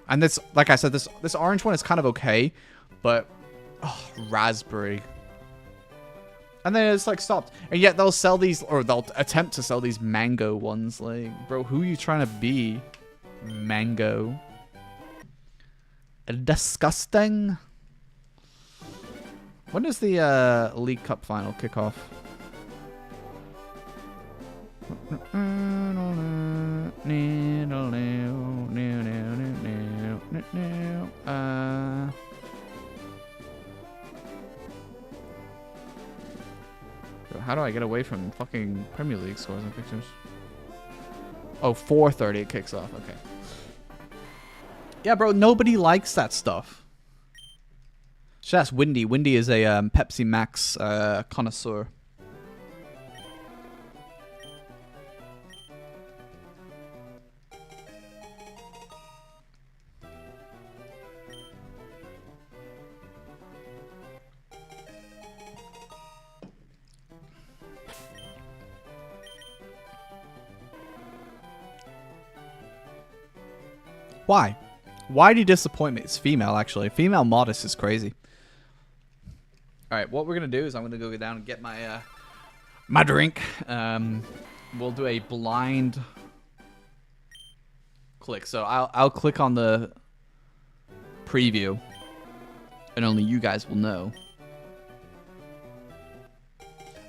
And this, like I said, this orange one is kind of okay, but raspberry. And then it's like stopped. And yet they'll sell these, or they'll attempt to sell these mango ones. Like, bro, who are you trying to be? Mango. Disgusting. When does the League Cup final kick off? How do I get away from fucking Premier League scores and pictures? Oh, 4:30 it kicks off. Okay. Yeah, bro, nobody likes that stuff. Should ask Windy. Windy is a Pepsi Max connoisseur. Why? Why do you disappoint me? It's female, actually. Female modest is crazy. Alright, what we're going to do is I'm going to go down and get my my drink. We'll do a blind click. So I'll click on the preview, and only you guys will know.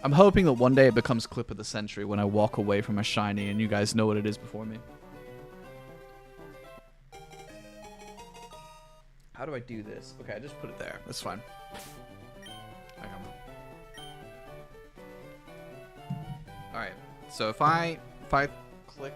I'm hoping that one day it becomes clip of the century when I walk away from a shiny and you guys know what it is before me. How do I do this? Okay, I just put it there. That's fine. Alright, so if I click...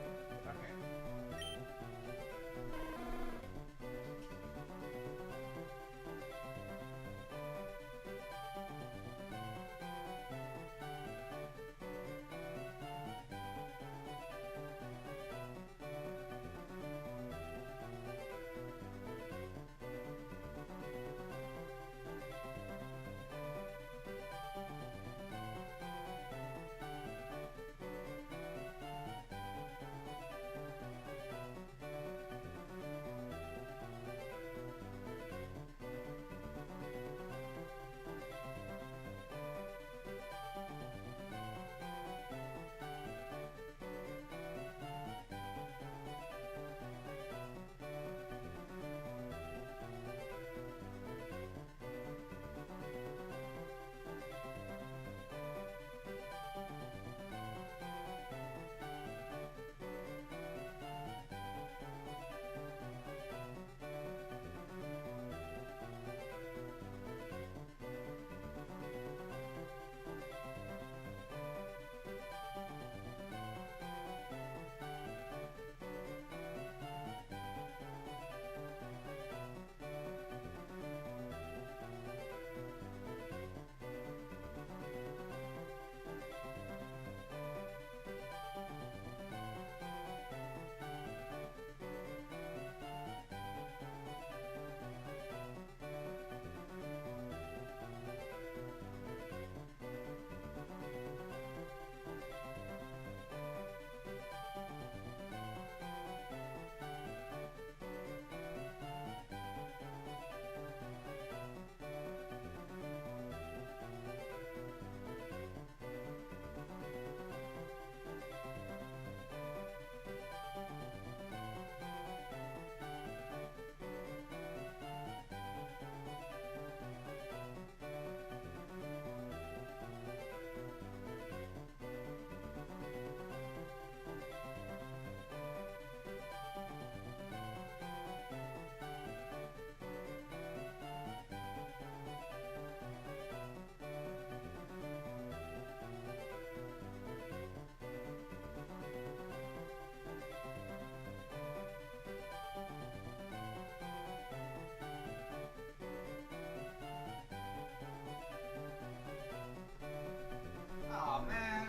Oh man.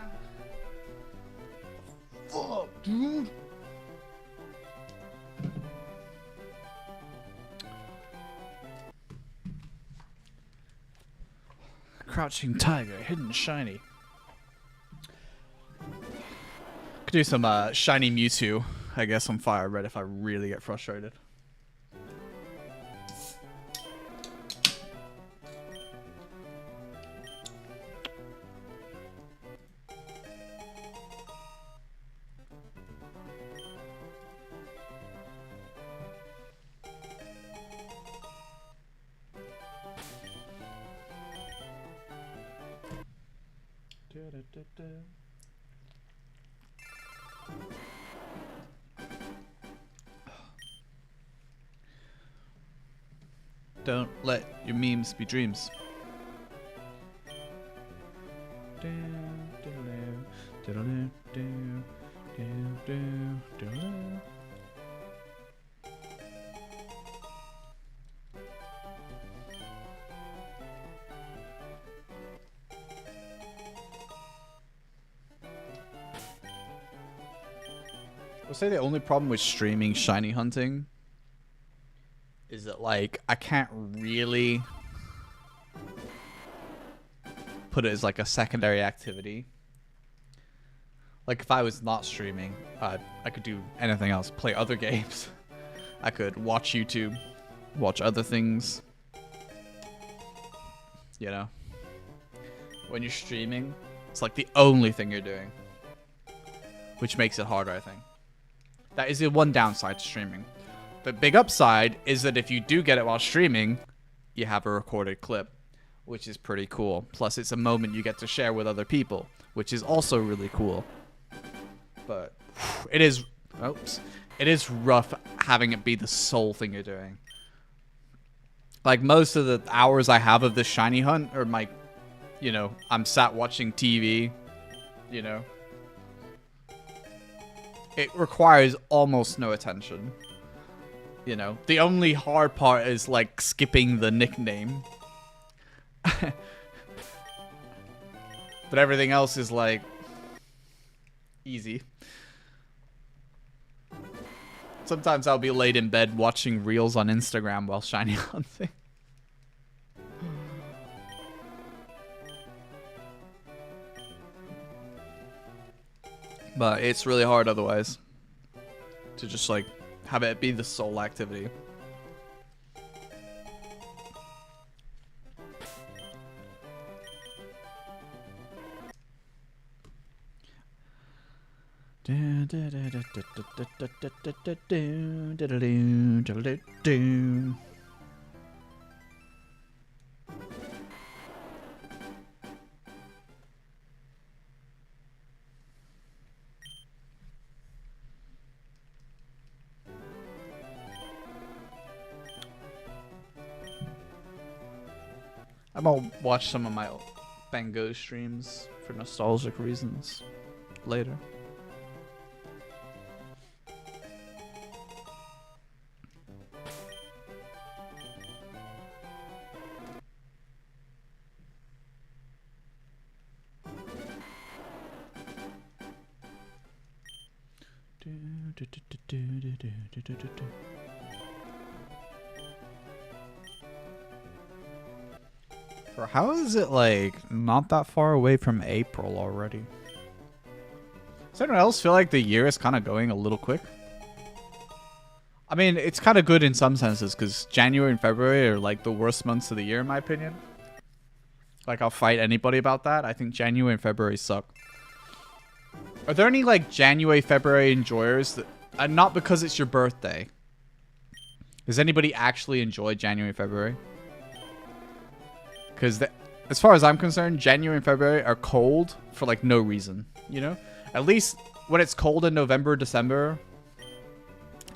Fuck, dude. Crouching Tiger, Hidden Shiny. Could do some shiny Mewtwo, I guess, on Fire Red if I really get frustrated. Don't let your memes be dreams. I'll say the only problem with streaming shiny hunting is that, like, I can't really put it as like a secondary activity. Like, if I was not streaming, I could do anything else, play other games. I could watch YouTube, watch other things. You know? When you're streaming, it's like the only thing you're doing. Which makes it harder, I think. That is the one downside to streaming. The big upside is that if you do get it while streaming, you have a recorded clip, which is pretty cool. Plus, it's a moment you get to share with other people, which is also really cool. But it is rough having it be the sole thing you're doing. Like, most of the hours I have of this shiny hunt are my, you know, I'm sat watching TV, you know. It requires almost no attention. You know, the only hard part is, like, skipping the nickname. But everything else is, like, easy. Sometimes I'll be laid in bed watching reels on Instagram while shiny hunting. But it's really hard otherwise to just, like, have it be the sole activity. I might watch some of my Bango streams for nostalgic reasons later. Bro, how is it, like, not that far away from April already? Does anyone else feel like the year is kind of going a little quick? I mean, it's kind of good in some senses, because January and February are, like, the worst months of the year, in my opinion. Like, I'll fight anybody about that. I think January and February suck. Are there any, like, January, February enjoyers that... not because it's your birthday. Does anybody actually enjoy January, February? Because as far as I'm concerned, January and February are cold for, like, no reason, you know? At least when it's cold in November, December,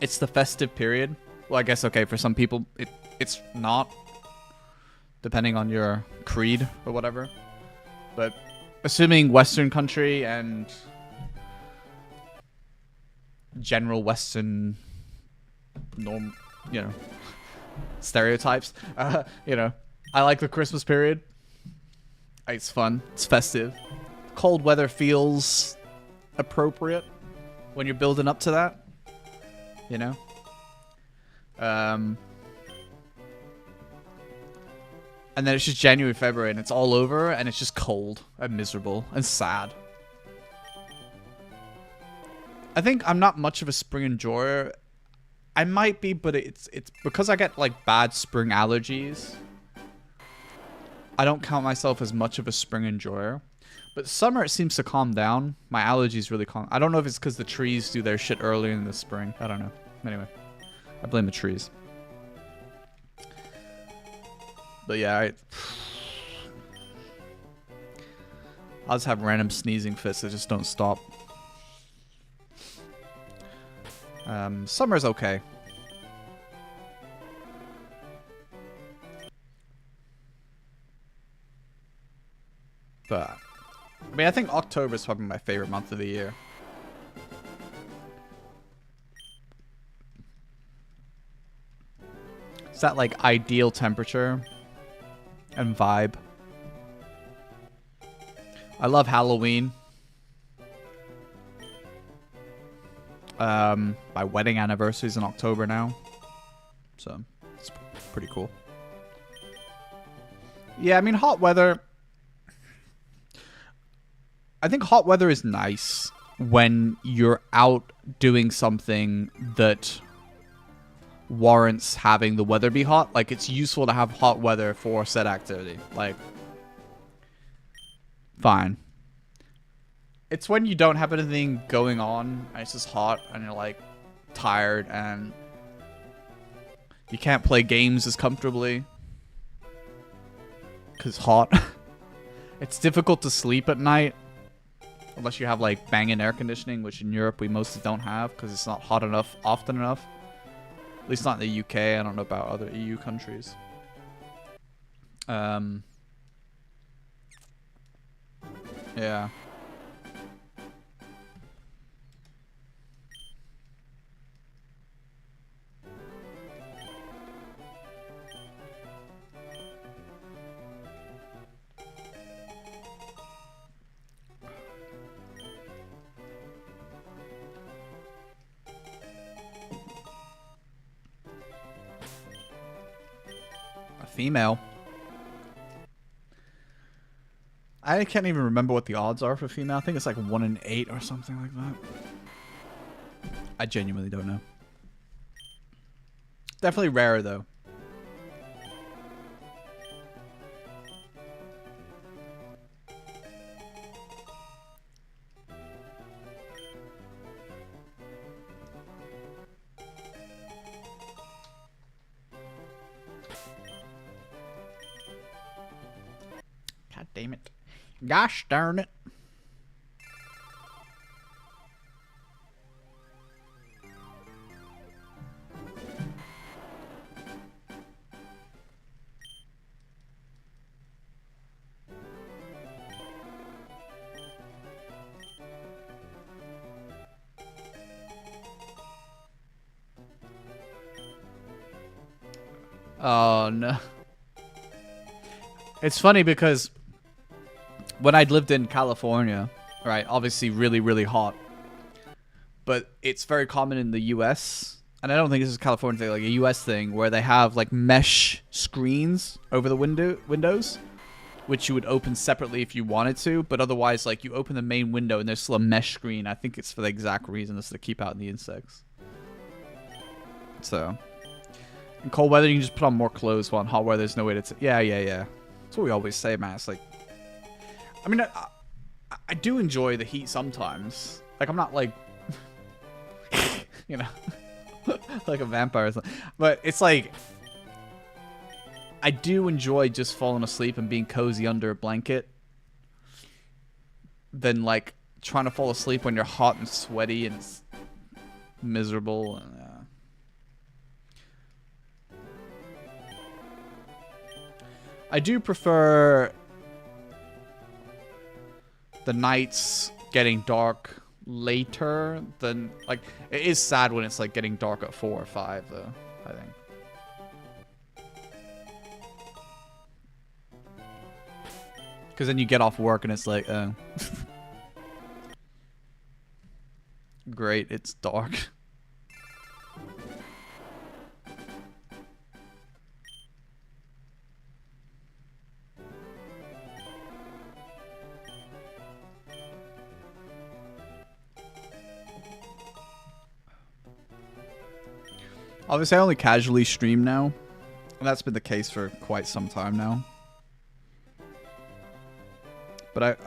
it's the festive period. Well, I guess, okay, for some people, it's not, depending on your creed or whatever. But assuming Western country and general Western norm, you know, stereotypes, you know, I like the Christmas period. It's fun. It's festive. Cold weather feels appropriate when you're building up to that. You know? And then it's just January, February, and it's all over, and it's just cold and miserable and sad. I think I'm not much of a spring enjoyer. I might be, but it's because I get, like, bad spring allergies. I don't count myself as much of a spring enjoyer. But summer, it seems to calm down. My allergies really calm. I don't know if it's because the trees do their shit earlier in the spring. I don't know. Anyway, I blame the trees. But yeah, I'll just have random sneezing fits that just don't stop. Summer's okay. But, I mean, I think October is probably my favorite month of the year. It's that, like, ideal temperature and vibe. I love Halloween. My wedding anniversary is in October now. So, it's pretty cool. Yeah, I mean, hot weather... I think hot weather is nice when you're out doing something that warrants having the weather be hot. Like, it's useful to have hot weather for said activity. Like, fine. It's when you don't have anything going on and it's just hot and you're like, tired and you can't play games as comfortably because hot. It's difficult to sleep at night unless you have like banging air conditioning, which in Europe we mostly don't have because it's not hot enough often enough. At least not in the UK. I don't know about other EU countries. Yeah. A female. I can't even remember what the odds are for female. I think it's like 1 in 8 or something like that. I genuinely don't know. Definitely rarer though. God damn it. Gosh darn it. Oh no. It's funny because when I'd lived in California, right, obviously really, really hot. But it's very common in the US, and I don't think this is a California thing, like a US thing, where they have like mesh screens over the windows, which you would open separately if you wanted to, but otherwise, like, you open the main window and there's still a mesh screen. I think it's for the exact reason, is to keep out the insects. So, in cold weather, you can just put on more clothes, while in hot weather, there's no way to... Yeah. That's what we always say, man. It's like... I mean, I do enjoy the heat sometimes. Like, I'm not like... you know... like a vampire or something. But it's like... I do enjoy just falling asleep and being cozy under a blanket. Than, like, trying to fall asleep when you're hot and sweaty and it's miserable. And, I do prefer the nights getting dark later than, like, it is sad when it's like getting dark at 4 or 5 though, I think. Because then you get off work and it's like, great, it's dark. Obviously, I only casually stream now, and that's been the case for quite some time now. But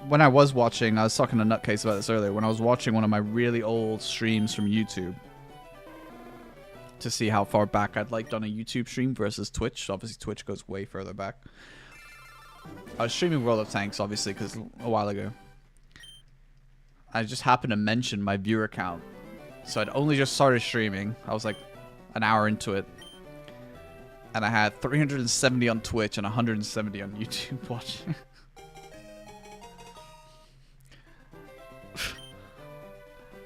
when I was watching, I was talking to Nutcase about this earlier, when I was watching one of my really old streams from YouTube to see how far back I'd liked on a YouTube stream versus Twitch. Obviously, Twitch goes way further back. I was streaming World of Tanks, obviously, because a while ago. I just happened to mention my viewer count. So I'd only just started streaming. I was like an hour into it. And I had 370 on Twitch and 170 on YouTube watching.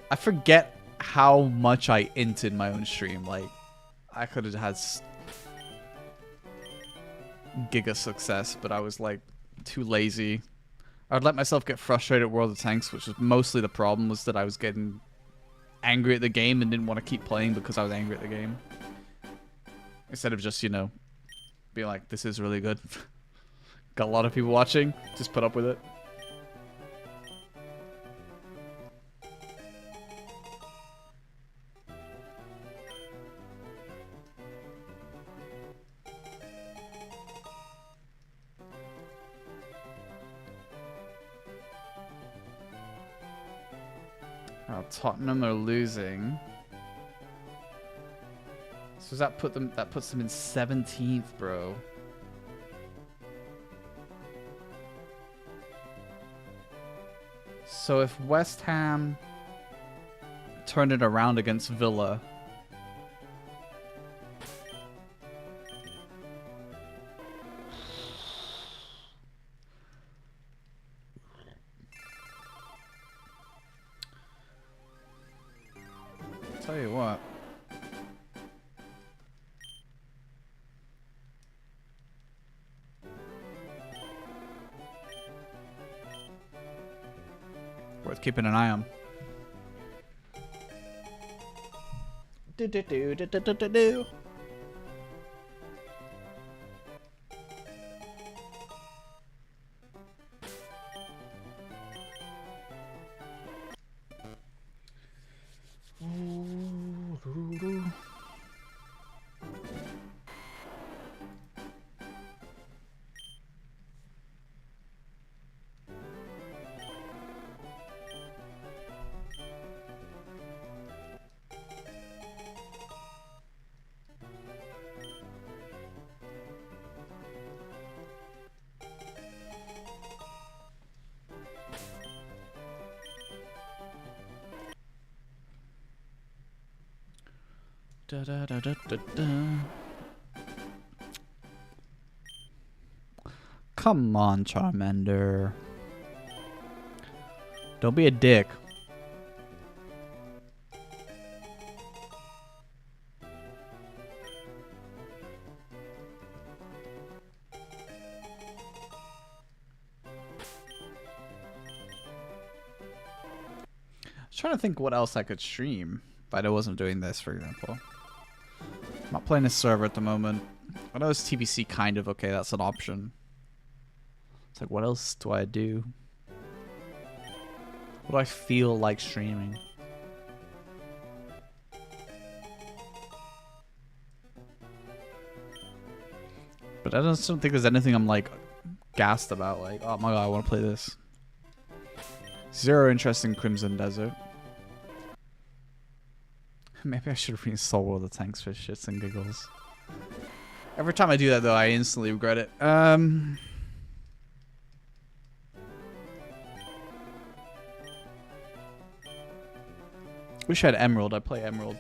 I forget how much I inted my own stream. Like, I could have had giga success, but I was like too lazy. I'd let myself get frustrated at World of Tanks, which was mostly the problem, was that I was getting angry at the game and didn't want to keep playing because I was angry at the game. Instead of just, you know, being like, this is really good. Got a lot of people watching, just put up with it. Tottenham are losing. So that puts them in 17th, bro. So if West Ham turn it around against Villa, tell you what. Worth keeping an eye on. Do. Da, da, da, da, da, da. Come on, Charmander. Don't be a dick. I was trying to think what else I could stream, but I wasn't doing this, for example. I'm not playing a server at the moment. I know it's TBC kind of okay, that's an option. It's like, what else do I do? What do I feel like streaming? But I just don't think there's anything I'm like gassed about, like, oh my god, I want to play this. Zero interest in Crimson Desert. Maybe I should reinstall World of Tanks for shits and giggles. Every time I do that, though, I instantly regret it. Wish I had Emerald. I'd play Emerald.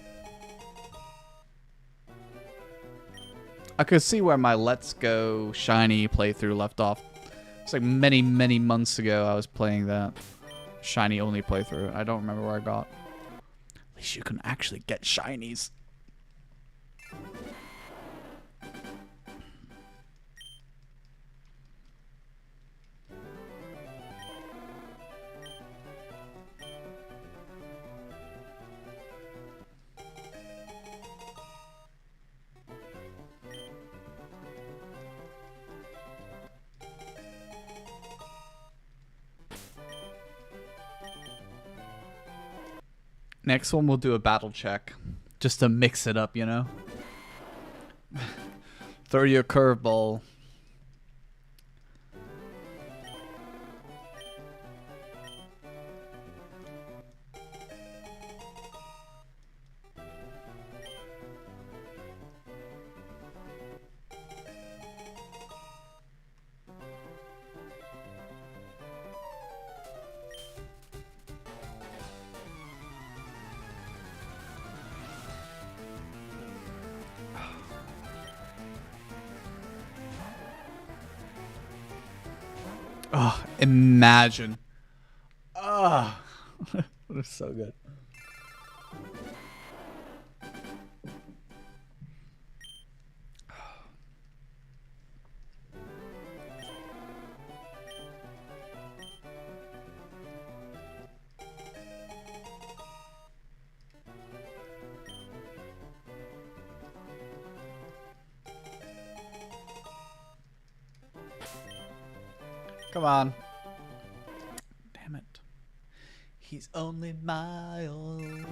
I could see where my Let's Go Shiny playthrough left off. It's like many, many months ago I was playing that Shiny only playthrough. I don't remember where I got. At least you can actually get Shinies. Next one, we'll do a battle check. Just to mix it up, you know? Throw you a curveball. Oh, imagine. Oh, that was so good. Come on. Damn it. He's only my own.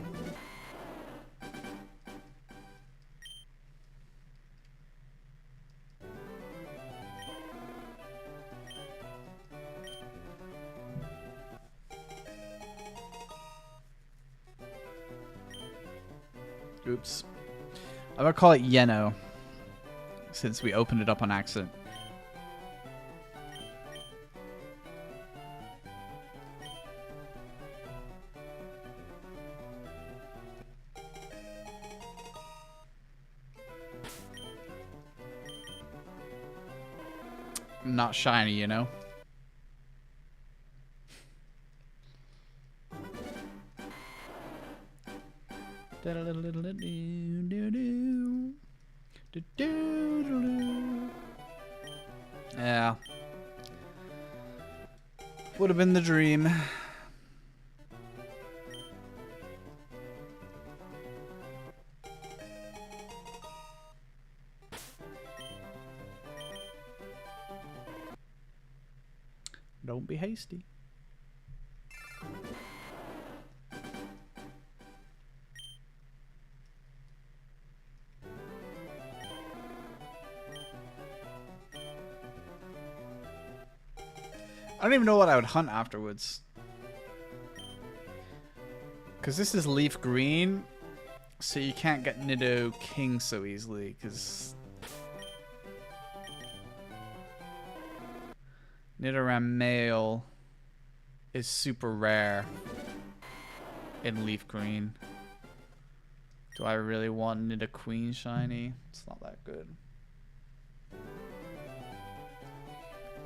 Oops. I'm gonna call it Yeno, since we opened it up on accident. Not shiny, you know? Yeah. Would have been the dream. Don't be hasty. I don't even know what I would hunt afterwards. Because this is leaf green, so you can't get Nido King so easily, because Nidoran male is super rare in leaf green. Do I really want Nido Queen shiny? It's not that good.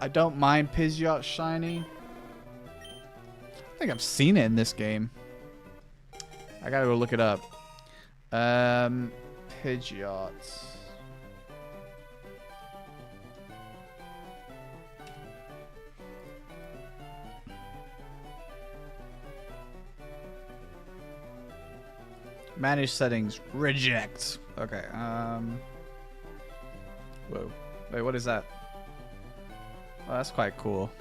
I don't mind Pidgeot shiny. I think I've seen it in this game. I gotta go look it up. Pidgeot. Manage settings. Reject. Okay. Whoa. Wait, what is that? Oh, that's quite cool.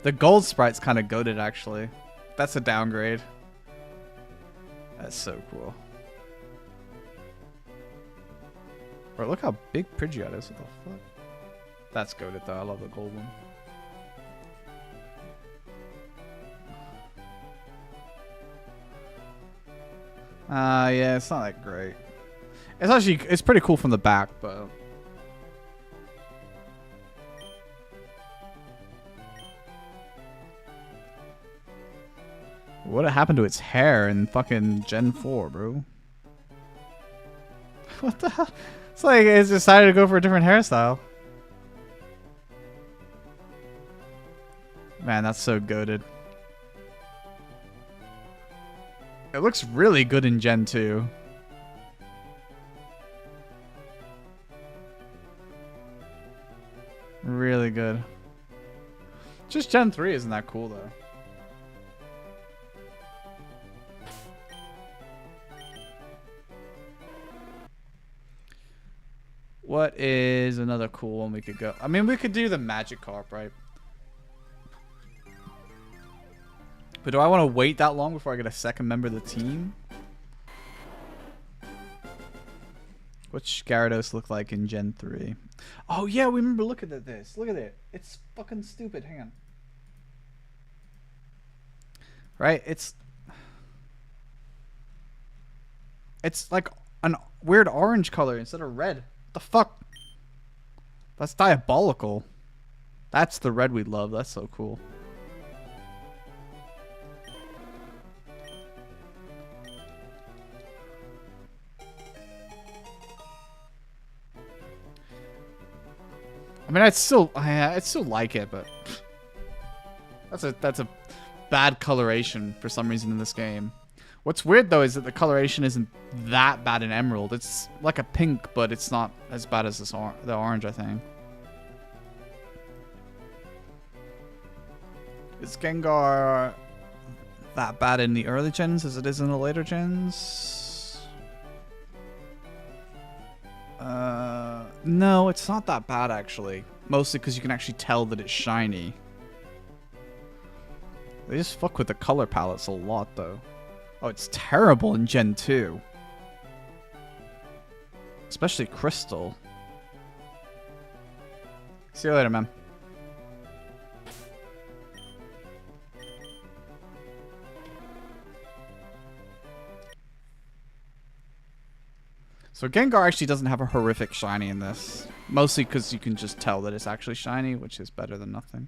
The gold sprite's kind of goated, actually. That's a downgrade. That's so cool. Bro, look how big Pidgeot is. What the fuck? That's goated, though. I love the gold one. Yeah, it's not that great. It's actually, it's pretty cool from the back, but... What happened to its hair in fucking Gen 4, bro? What the hell? It's like it's decided to go for a different hairstyle. Man, that's so goated. It looks really good in Gen 2. Really good. Just Gen 3 isn't that cool, though. What is another cool one we could go? I mean, we could do the Magikarp, right? But do I want to wait that long before I get a second member of the team? What's Gyarados look like in Gen 3? Oh, yeah, we remember looking at this. Look at it. It's fucking stupid. Hang on. Right? It's like an weird orange color instead of red. What the fuck? That's diabolical. That's the red we love. That's so cool. I mean, I'd still like it, but that's a bad coloration for some reason in this game. What's weird though is that the coloration isn't that bad in Emerald. It's like a pink, but it's not as bad as this the orange, I think. Is Gengar that bad in the early gens as it is in the later gens? No, it's not that bad actually. Mostly because you can actually tell that it's shiny. They just fuck with the color palettes a lot though. Oh, it's terrible in Gen 2. Especially Crystal. See you later, man. So Gengar actually doesn't have a horrific shiny in this. Mostly because you can just tell that it's actually shiny, which is better than nothing.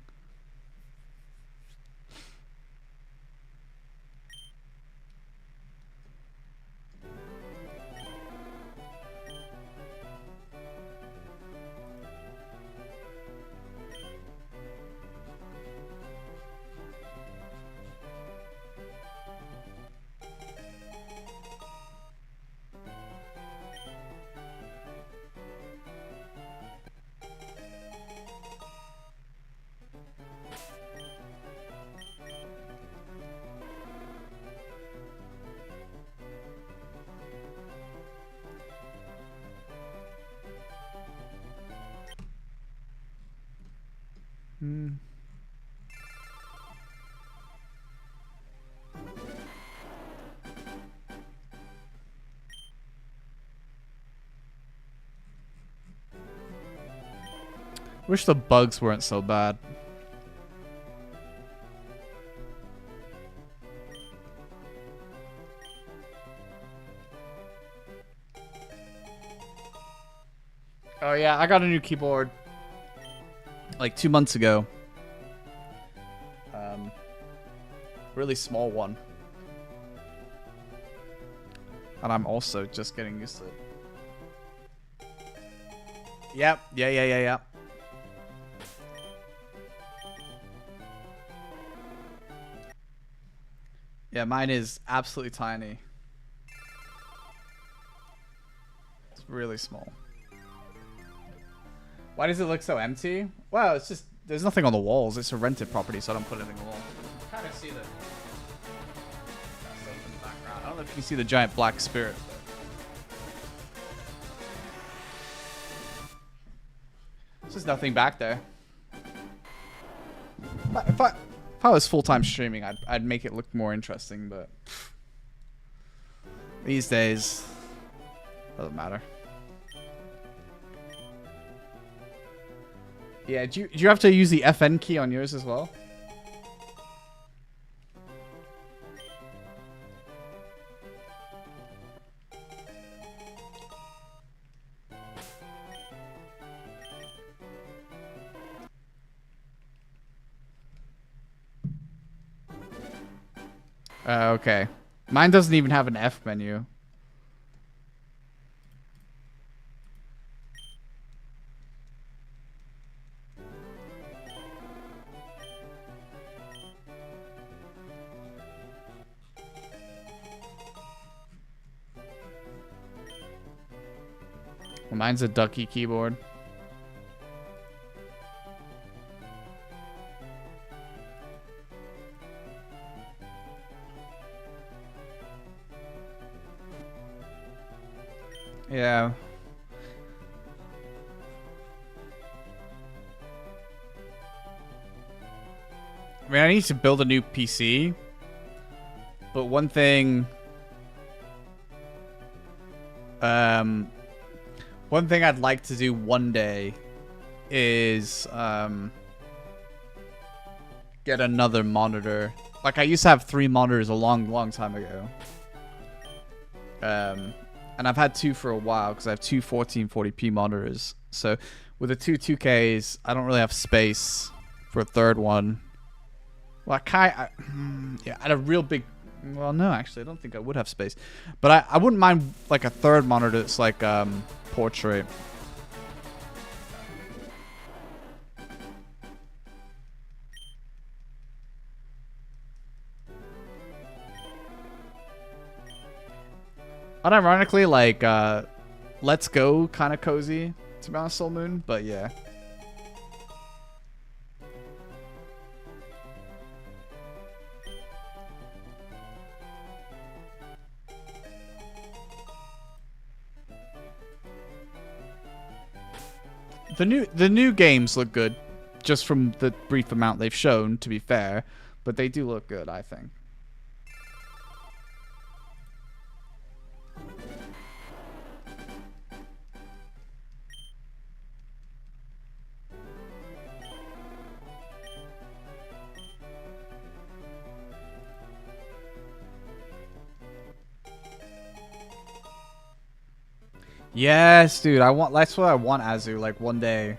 Hmm. Wish the bugs weren't so bad. Oh yeah, I got a new keyboard like 2 months ago. Really small one. And I'm also just getting used to it. Yep, yeah. Yeah, mine is absolutely tiny. It's really small. Why does it look so empty? Well, it's just, there's nothing on the walls. It's a rented property, so I don't put anything on the wall. You kind of see the stuff in the background. I don't know if you can see the giant black spirit, but there's just nothing back there. If I was full-time streaming, I'd make it look more interesting, but these days, doesn't matter. Yeah, do you have to use the FN key on yours as well? Okay. Mine doesn't even have an F menu. Well, mine's a ducky keyboard. Yeah. I mean, I need to build a new PC. But one thing... one thing I'd like to do one day is get another monitor. Like, I used to have 3 monitors a long time ago. And I've had 2 for a while because I have 2 1440p monitors. So with the 2 2Ks, I don't really have space for a third one. Well, I had a real big... Well, no, actually, I don't think I would have space. But I wouldn't mind like a third monitor that's like portrait. Unironically, like, Let's Go kind of cozy, to be honest, Soul Moon, but yeah. The new games look good, just from the brief amount they've shown, to be fair, but they do look good, I think. Yes, dude. That's what I want, Azu. Like one day.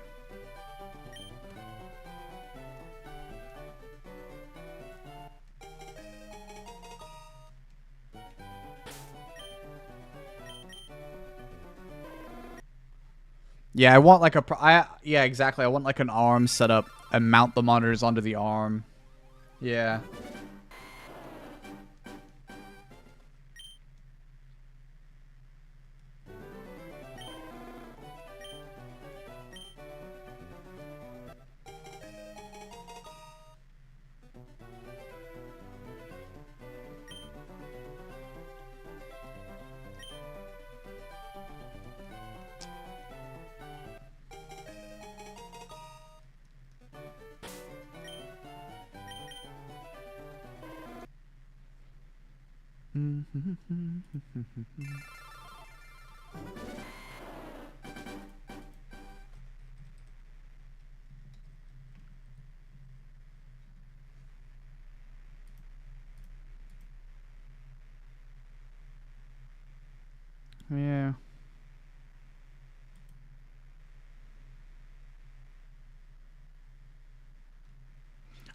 Yeah, I want like yeah, exactly. I want like an arm set up and mount the monitors onto the arm. Yeah. Yeah.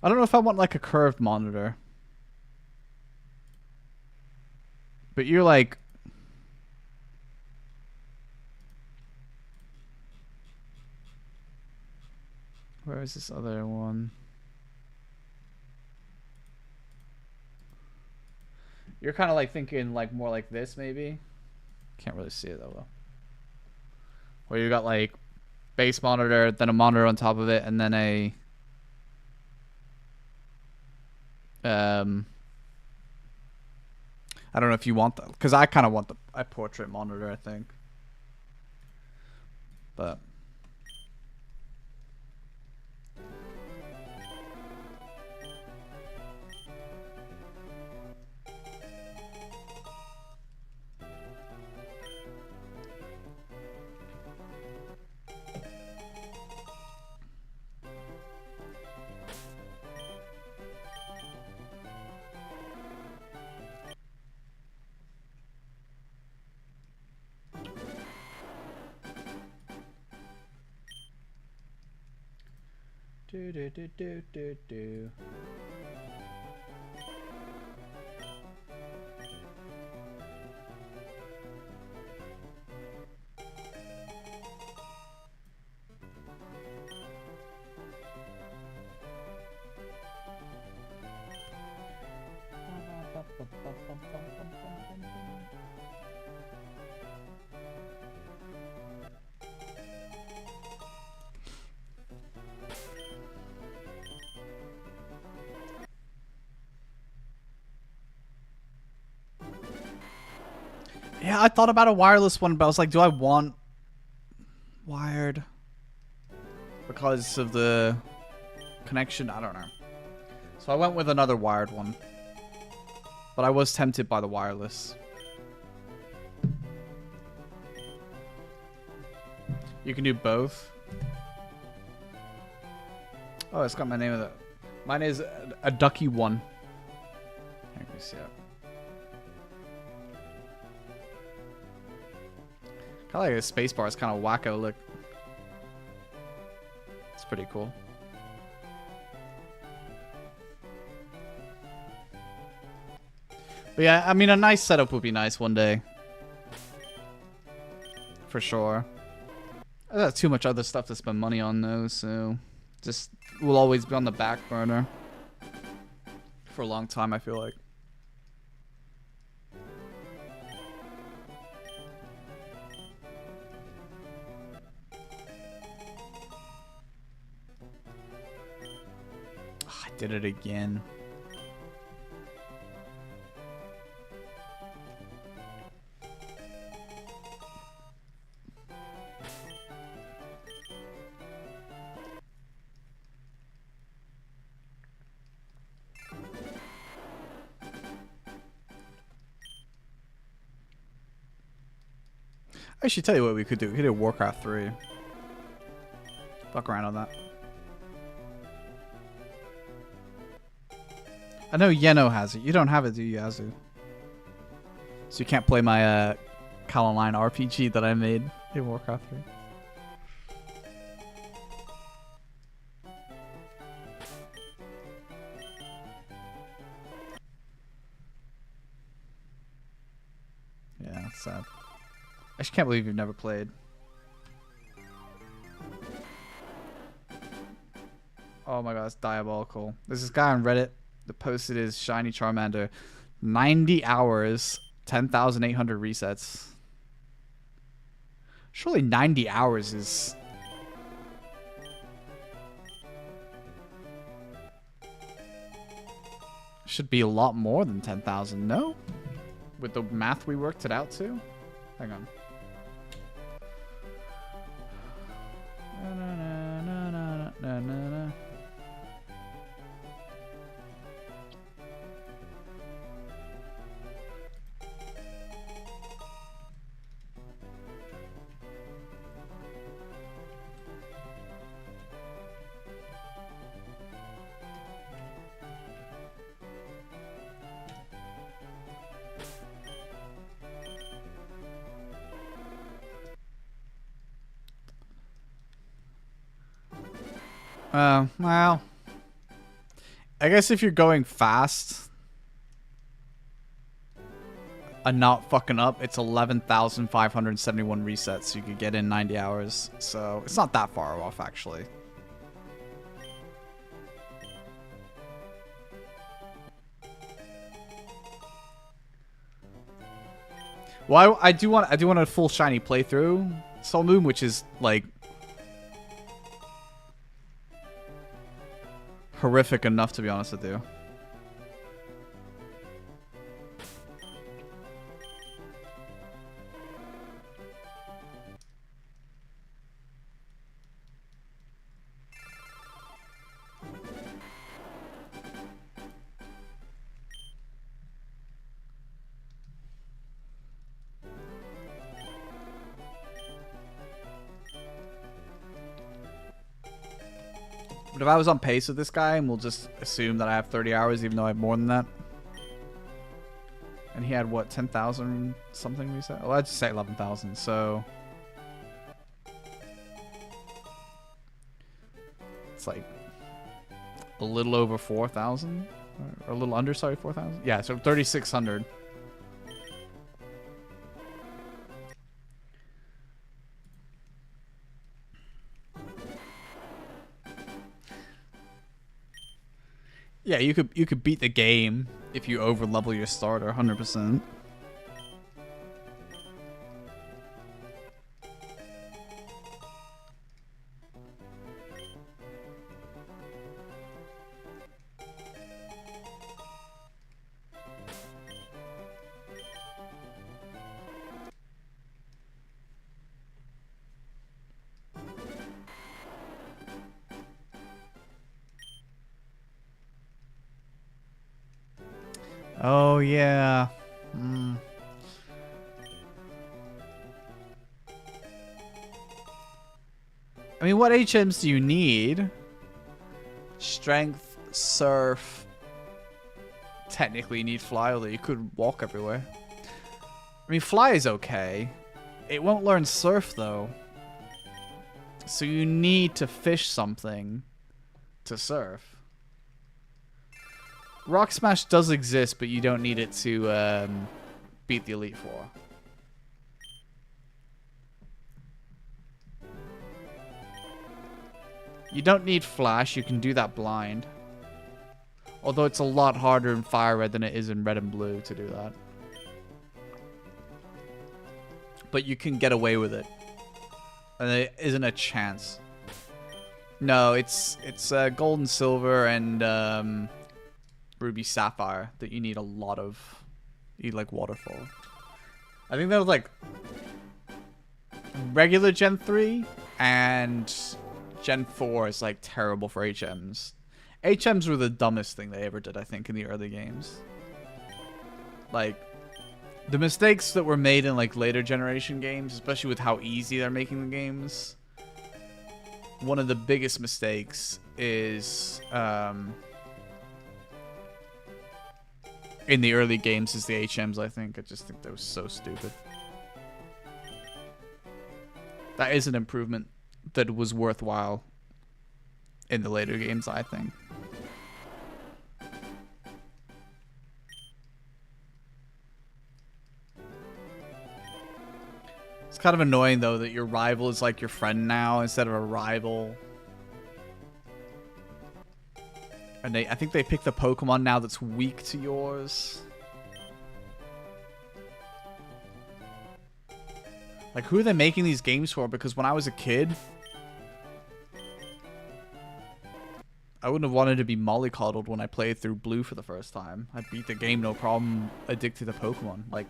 I don't know if I want like a curved monitor. But you're like... Where is this other one? You're kind of like thinking like more like this maybe? Can't really see it that well. Where you got like base monitor, then a monitor on top of it, and then a... I don't know if you want that, because I kind of want a portrait monitor, I think. But... Do do do do do do. Yeah, I thought about a wireless one, but I was like, do I want wired? Because of the connection? I don't know. So I went with another wired one. But I was tempted by the wireless. You can do both. Oh, it's got my name of it. Mine is a Ducky 1. Here, can you see it? Kind of like a space bar. It's kind of wacko look. It's pretty cool. But yeah, I mean, a nice setup would be nice one day. For sure. I got too much other stuff to spend money on though, so just will always be on the back burner for a long time, I feel like. Oh, I did it again. I should tell you what we could do. We could do Warcraft 3. Fuck around on that. I know Yeno has it. You don't have it, do you, Yazu? So you can't play my Online RPG that I made in Warcraft 3. Yeah, that's sad. I just can't believe you've never played. Oh my god, it's diabolical. There's this guy on Reddit that posted his shiny Charmander. 90 hours, 10,800 resets. Surely 90 hours is... should be a lot more than 10,000, no? With the math we worked it out to? Hang on. Well, I guess if you're going fast and not fucking up, it's 11,571 resets, so you could get in 90 hours. So it's not that far off, actually. Well, I do want a full shiny playthrough Soul Moon, which is like horrific enough, to be honest with you. But if I was on pace with this guy, and we'll just assume that I have 30 hours, even though I have more than that. And he had, what, 10,000 something reset? Well, I'd just say 11,000, so... it's like a little over 4,000? Or a little under, sorry, 4,000? Yeah, so 3,600. Yeah, you could beat the game if you over level your starter 100%. Oh, yeah. I mean, what HMs do you need? Strength, surf. Technically, you need fly, although you could walk everywhere. I mean, fly is okay. It won't learn surf, though. So you need to fish something to surf. Rock Smash does exist, but you don't need it to beat the Elite Four. You don't need Flash, you can do that blind. Although it's a lot harder in Fire Red than it is in Red and Blue to do that. But you can get away with it. And there isn't a chance. No, it's Gold and Silver and Ruby Sapphire that you need a lot of. You need like Waterfall. I think that was like regular Gen 3 and Gen 4 is like terrible for HMs. HMs were the dumbest thing they ever did, I think, in the early games. Like, the mistakes that were made in like later generation games, especially with how easy they're making the games. One of the biggest mistakes is in the early games is the HMs, I think. I just think that was so stupid. That is an improvement that was worthwhile in the later games, I think. It's kind of annoying, though, that your rival is like your friend now instead of a rival. And I think they picked the Pokemon now that's weak to yours. Like, who are they making these games for? Because when I was a kid, I wouldn't have wanted to be mollycoddled when I played through Blue for the first time. I beat the game, no problem, addicted to Pokemon. Like,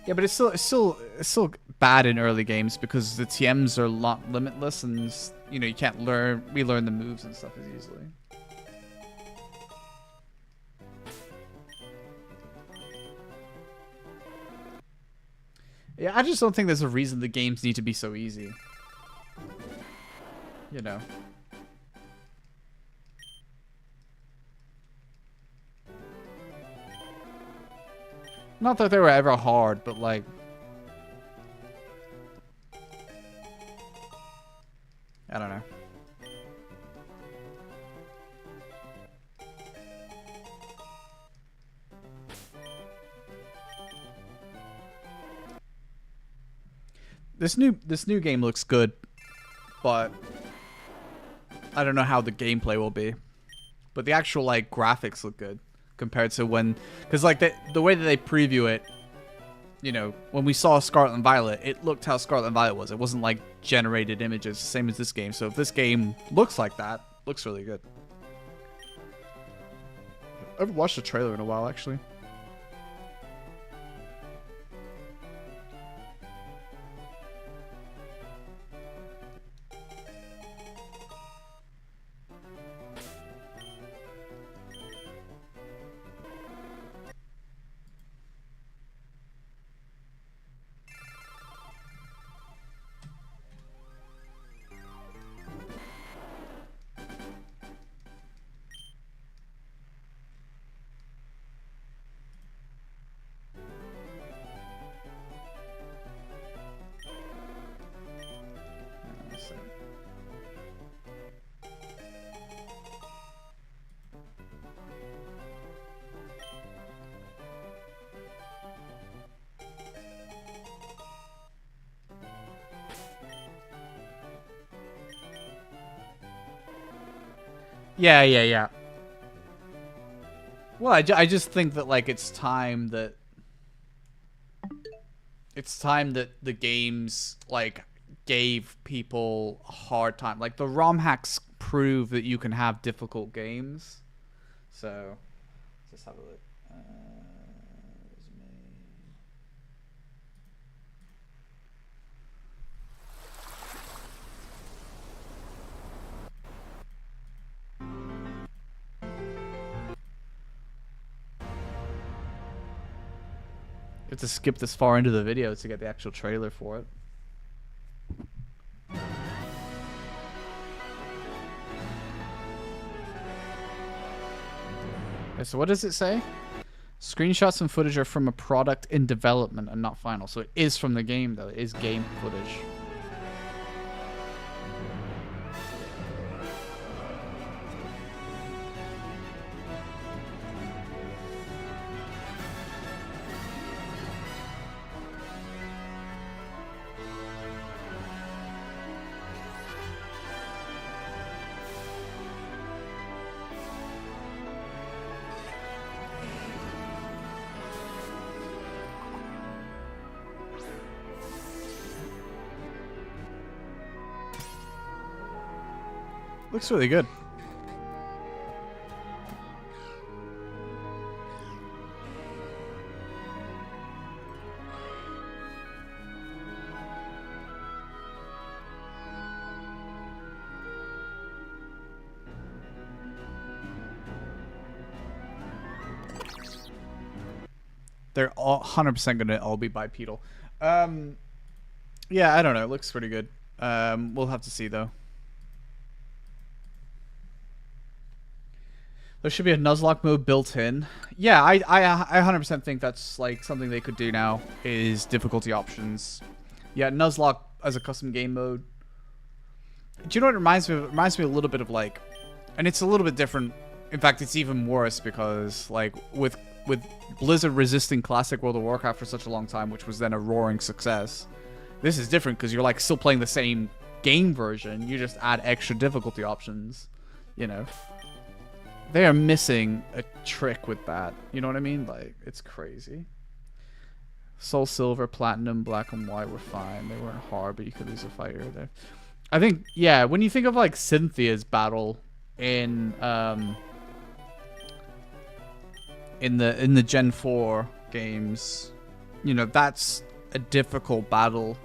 yeah, but it's still bad in early games because the TMs are limitless, and you know you can't relearn the moves and stuff as easily. Yeah, I just don't think there's a reason the games need to be so easy. You know. Not that they were ever hard, but like... I don't know. This new game looks good, but I don't know how the gameplay will be. But the actual like graphics look good compared to when, because like the way that they preview it, you know, when we saw Scarlet and Violet, it looked how Scarlet and Violet was. It wasn't like generated images, same as this game. So if this game looks like that, looks really good. I haven't watched a trailer in a while, actually. Yeah. Well, I just think that like it's time that the games like gave people a hard time. Like the ROM hacks prove that you can have difficult games. So let's have a look. You have to skip this far into the video to get the actual trailer for it. Okay, so what does it say? Screenshots and footage are from a product in development and not final. So it is from the game, though. It is game footage. Looks really good. They're all 100% gonna all be bipedal. Yeah, I don't know. It looks pretty good. We'll have to see though. There should be a Nuzlocke mode built in. Yeah, I 100% think that's like something they could do now is difficulty options. Yeah, Nuzlocke as a custom game mode. Do you know what it reminds me of? It reminds me a little bit of like, and it's a little bit different. In fact, it's even worse because like with Blizzard resisting classic World of Warcraft for such a long time, which was then a roaring success. This is different because you're like still playing the same game version. You just add extra difficulty options, you know. They are missing a trick with that. You know what I mean? Like, it's crazy. Soul Silver, Platinum, Black and White were fine. They weren't hard, but you could lose a fighter there. I think, yeah, when you think of like Cynthia's battle in the Gen 4 games, you know, that's a difficult battle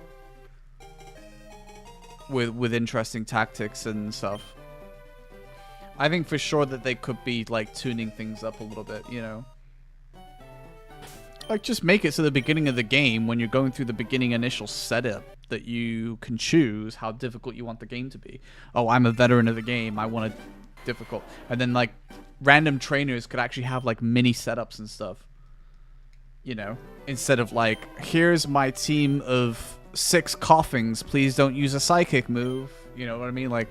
with interesting tactics and stuff. I think for sure that they could be like tuning things up a little bit, you know. Like just make it so the beginning of the game, when you're going through the beginning initial setup, that you can choose how difficult you want the game to be. Oh, I'm a veteran of the game, I want it difficult. And then like random trainers could actually have like mini setups and stuff. You know, instead of like, here's my team of 6 coughings, please don't use a psychic move. You know what I mean? Like,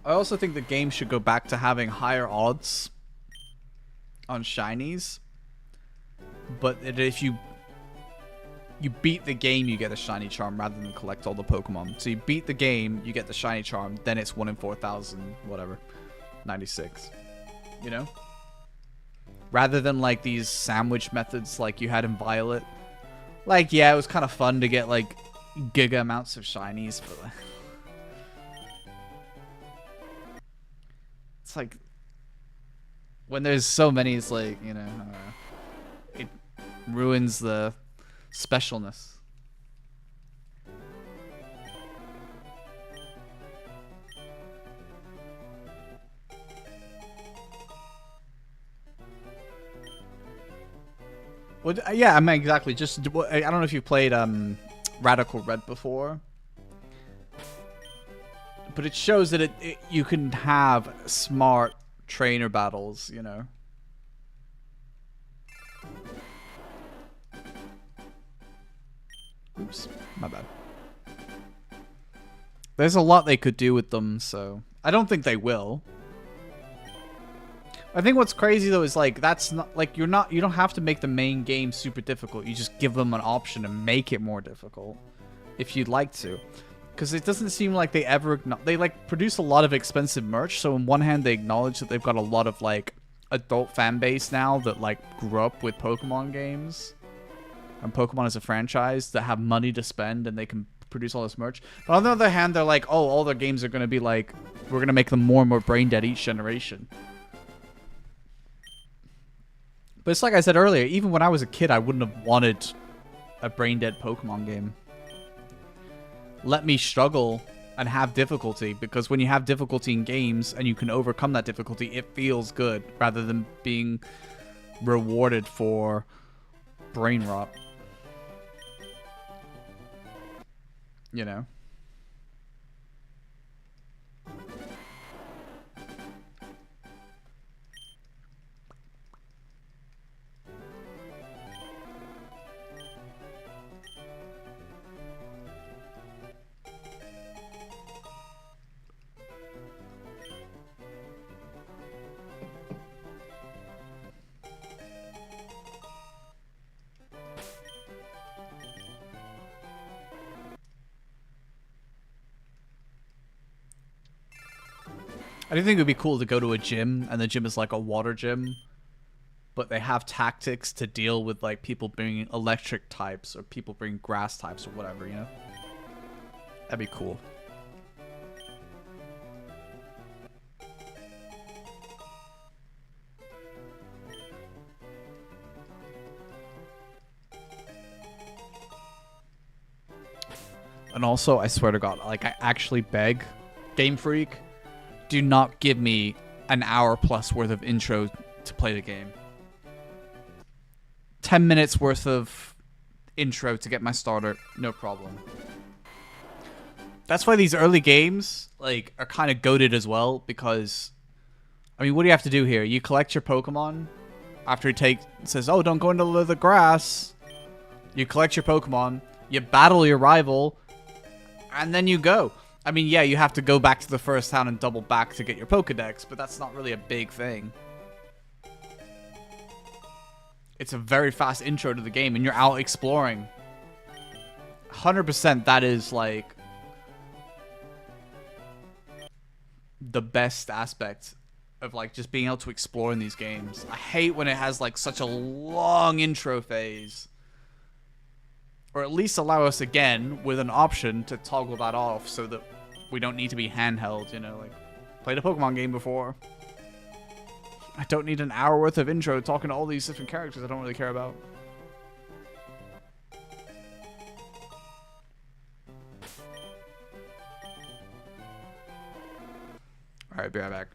I also think the game should go back to having higher odds on shinies, but if you beat the game, you get a shiny charm rather than collect all the Pokemon. So you beat the game, you get the shiny charm, then it's 1 in 4,000, whatever, 96. You know, rather than like these sandwich methods like you had in Violet. Like, yeah, it was kind of fun to get like giga amounts of shinies, but like, it's like when there's so many, it's like, you know, it ruins the specialness. Well, yeah, I mean, exactly. Just I don't know if you played Radical Red before, but it shows that you can have smart trainer battles, you know. Oops, my bad. There's a lot they could do with them, so I don't think they will. I think what's crazy though is like that's not like you don't have to make the main game super difficult. You just give them an option to make it more difficult if you'd like to. Because it doesn't seem like they ever... They, like, produce a lot of expensive merch. So, on one hand, they acknowledge that they've got a lot of, like, adult fan base now that, like, grew up with Pokemon games. And Pokemon as a franchise that have money to spend and they can produce all this merch. But on the other hand, they're like, oh, all their games are going to be, like... We're going to make them more and more brain dead each generation. But it's like I said earlier, even when I was a kid, I wouldn't have wanted a brain dead Pokemon game. Let me struggle and have difficulty, because when you have difficulty in games and you can overcome that difficulty, it feels good rather than being rewarded for brain rot. You know? I do think it would be cool to go to a gym, and the gym is like a water gym, but they have tactics to deal with like people bringing electric types or people bringing grass types or whatever, you know? That'd be cool. And also, I swear to God, like, I actually beg Game Freak, do not give me an hour plus worth of intro to play the game. 10 minutes worth of intro to get my starter, no problem. That's why these early games, like, are kind of goated as well, because, I mean, what do you have to do here? You collect your Pokemon after it says, oh, don't go into the grass. You collect your Pokemon, you battle your rival, and then you go. I mean, yeah, you have to go back to the first town and double back to get your Pokedex, but that's not really a big thing. It's a very fast intro to the game, and you're out exploring. 100% that is, like, the best aspect of, like, just being able to explore in these games. I hate when it has, like, such a long intro phase. Or at least allow us, again, with an option to toggle that off so that we don't need to be handheld, you know, like, played a Pokemon game before. I don't need an hour worth of intro talking to all these different characters I don't really care about. Alright, be right back.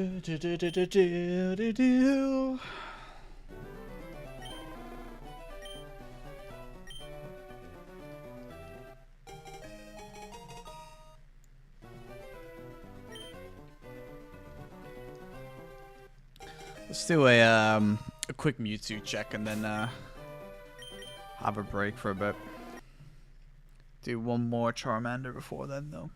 Let's do a quick Mewtwo check and then have a break for a bit. Do one more Charmander before then, though.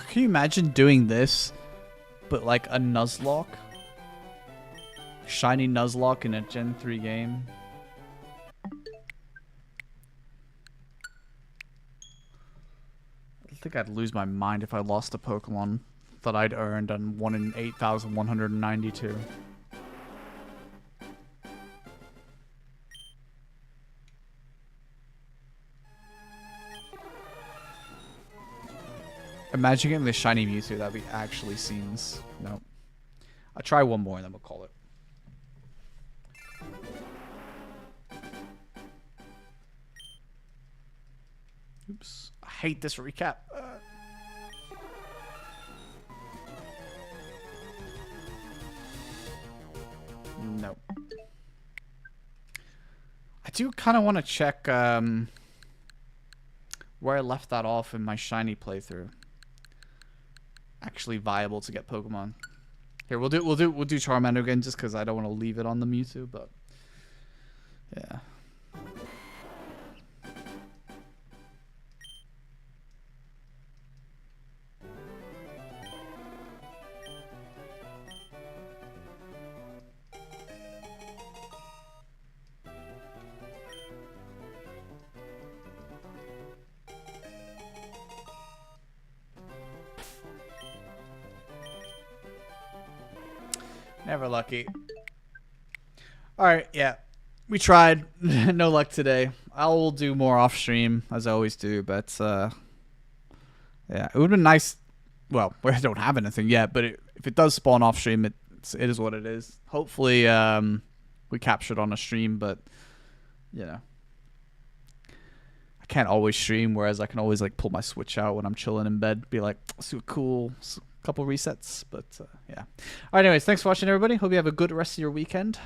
Can you imagine doing this, but like a Nuzlocke? Shiny Nuzlocke in a Gen 3 game? I think I'd lose my mind if I lost a Pokemon that I'd earned on 1 in 8,192. Imagine getting the shiny Mewtwo, that'd be actually scenes. Nope. I'll try one more and then we'll call it. Oops. I hate this recap. Nope. I do kind of want to check where I left that off in my shiny playthrough. Actually viable to get Pokemon. Here, we'll do Charmander again just because I don't want to leave it on the Mewtwo, but yeah. Never lucky. Alright, yeah. We tried. No luck today. I will do more off stream, as I always do, but yeah, it would have been nice. Well, we don't have anything yet, but if it does spawn off stream, it is what it is. Hopefully, we capture it on a stream, but you know, I can't always stream. Whereas I can always like pull my Switch out when I'm chilling in bed, be like, let's do a cool couple resets. But yeah. All right. Anyways, thanks for watching, everybody. Hope you have a good rest of your weekend.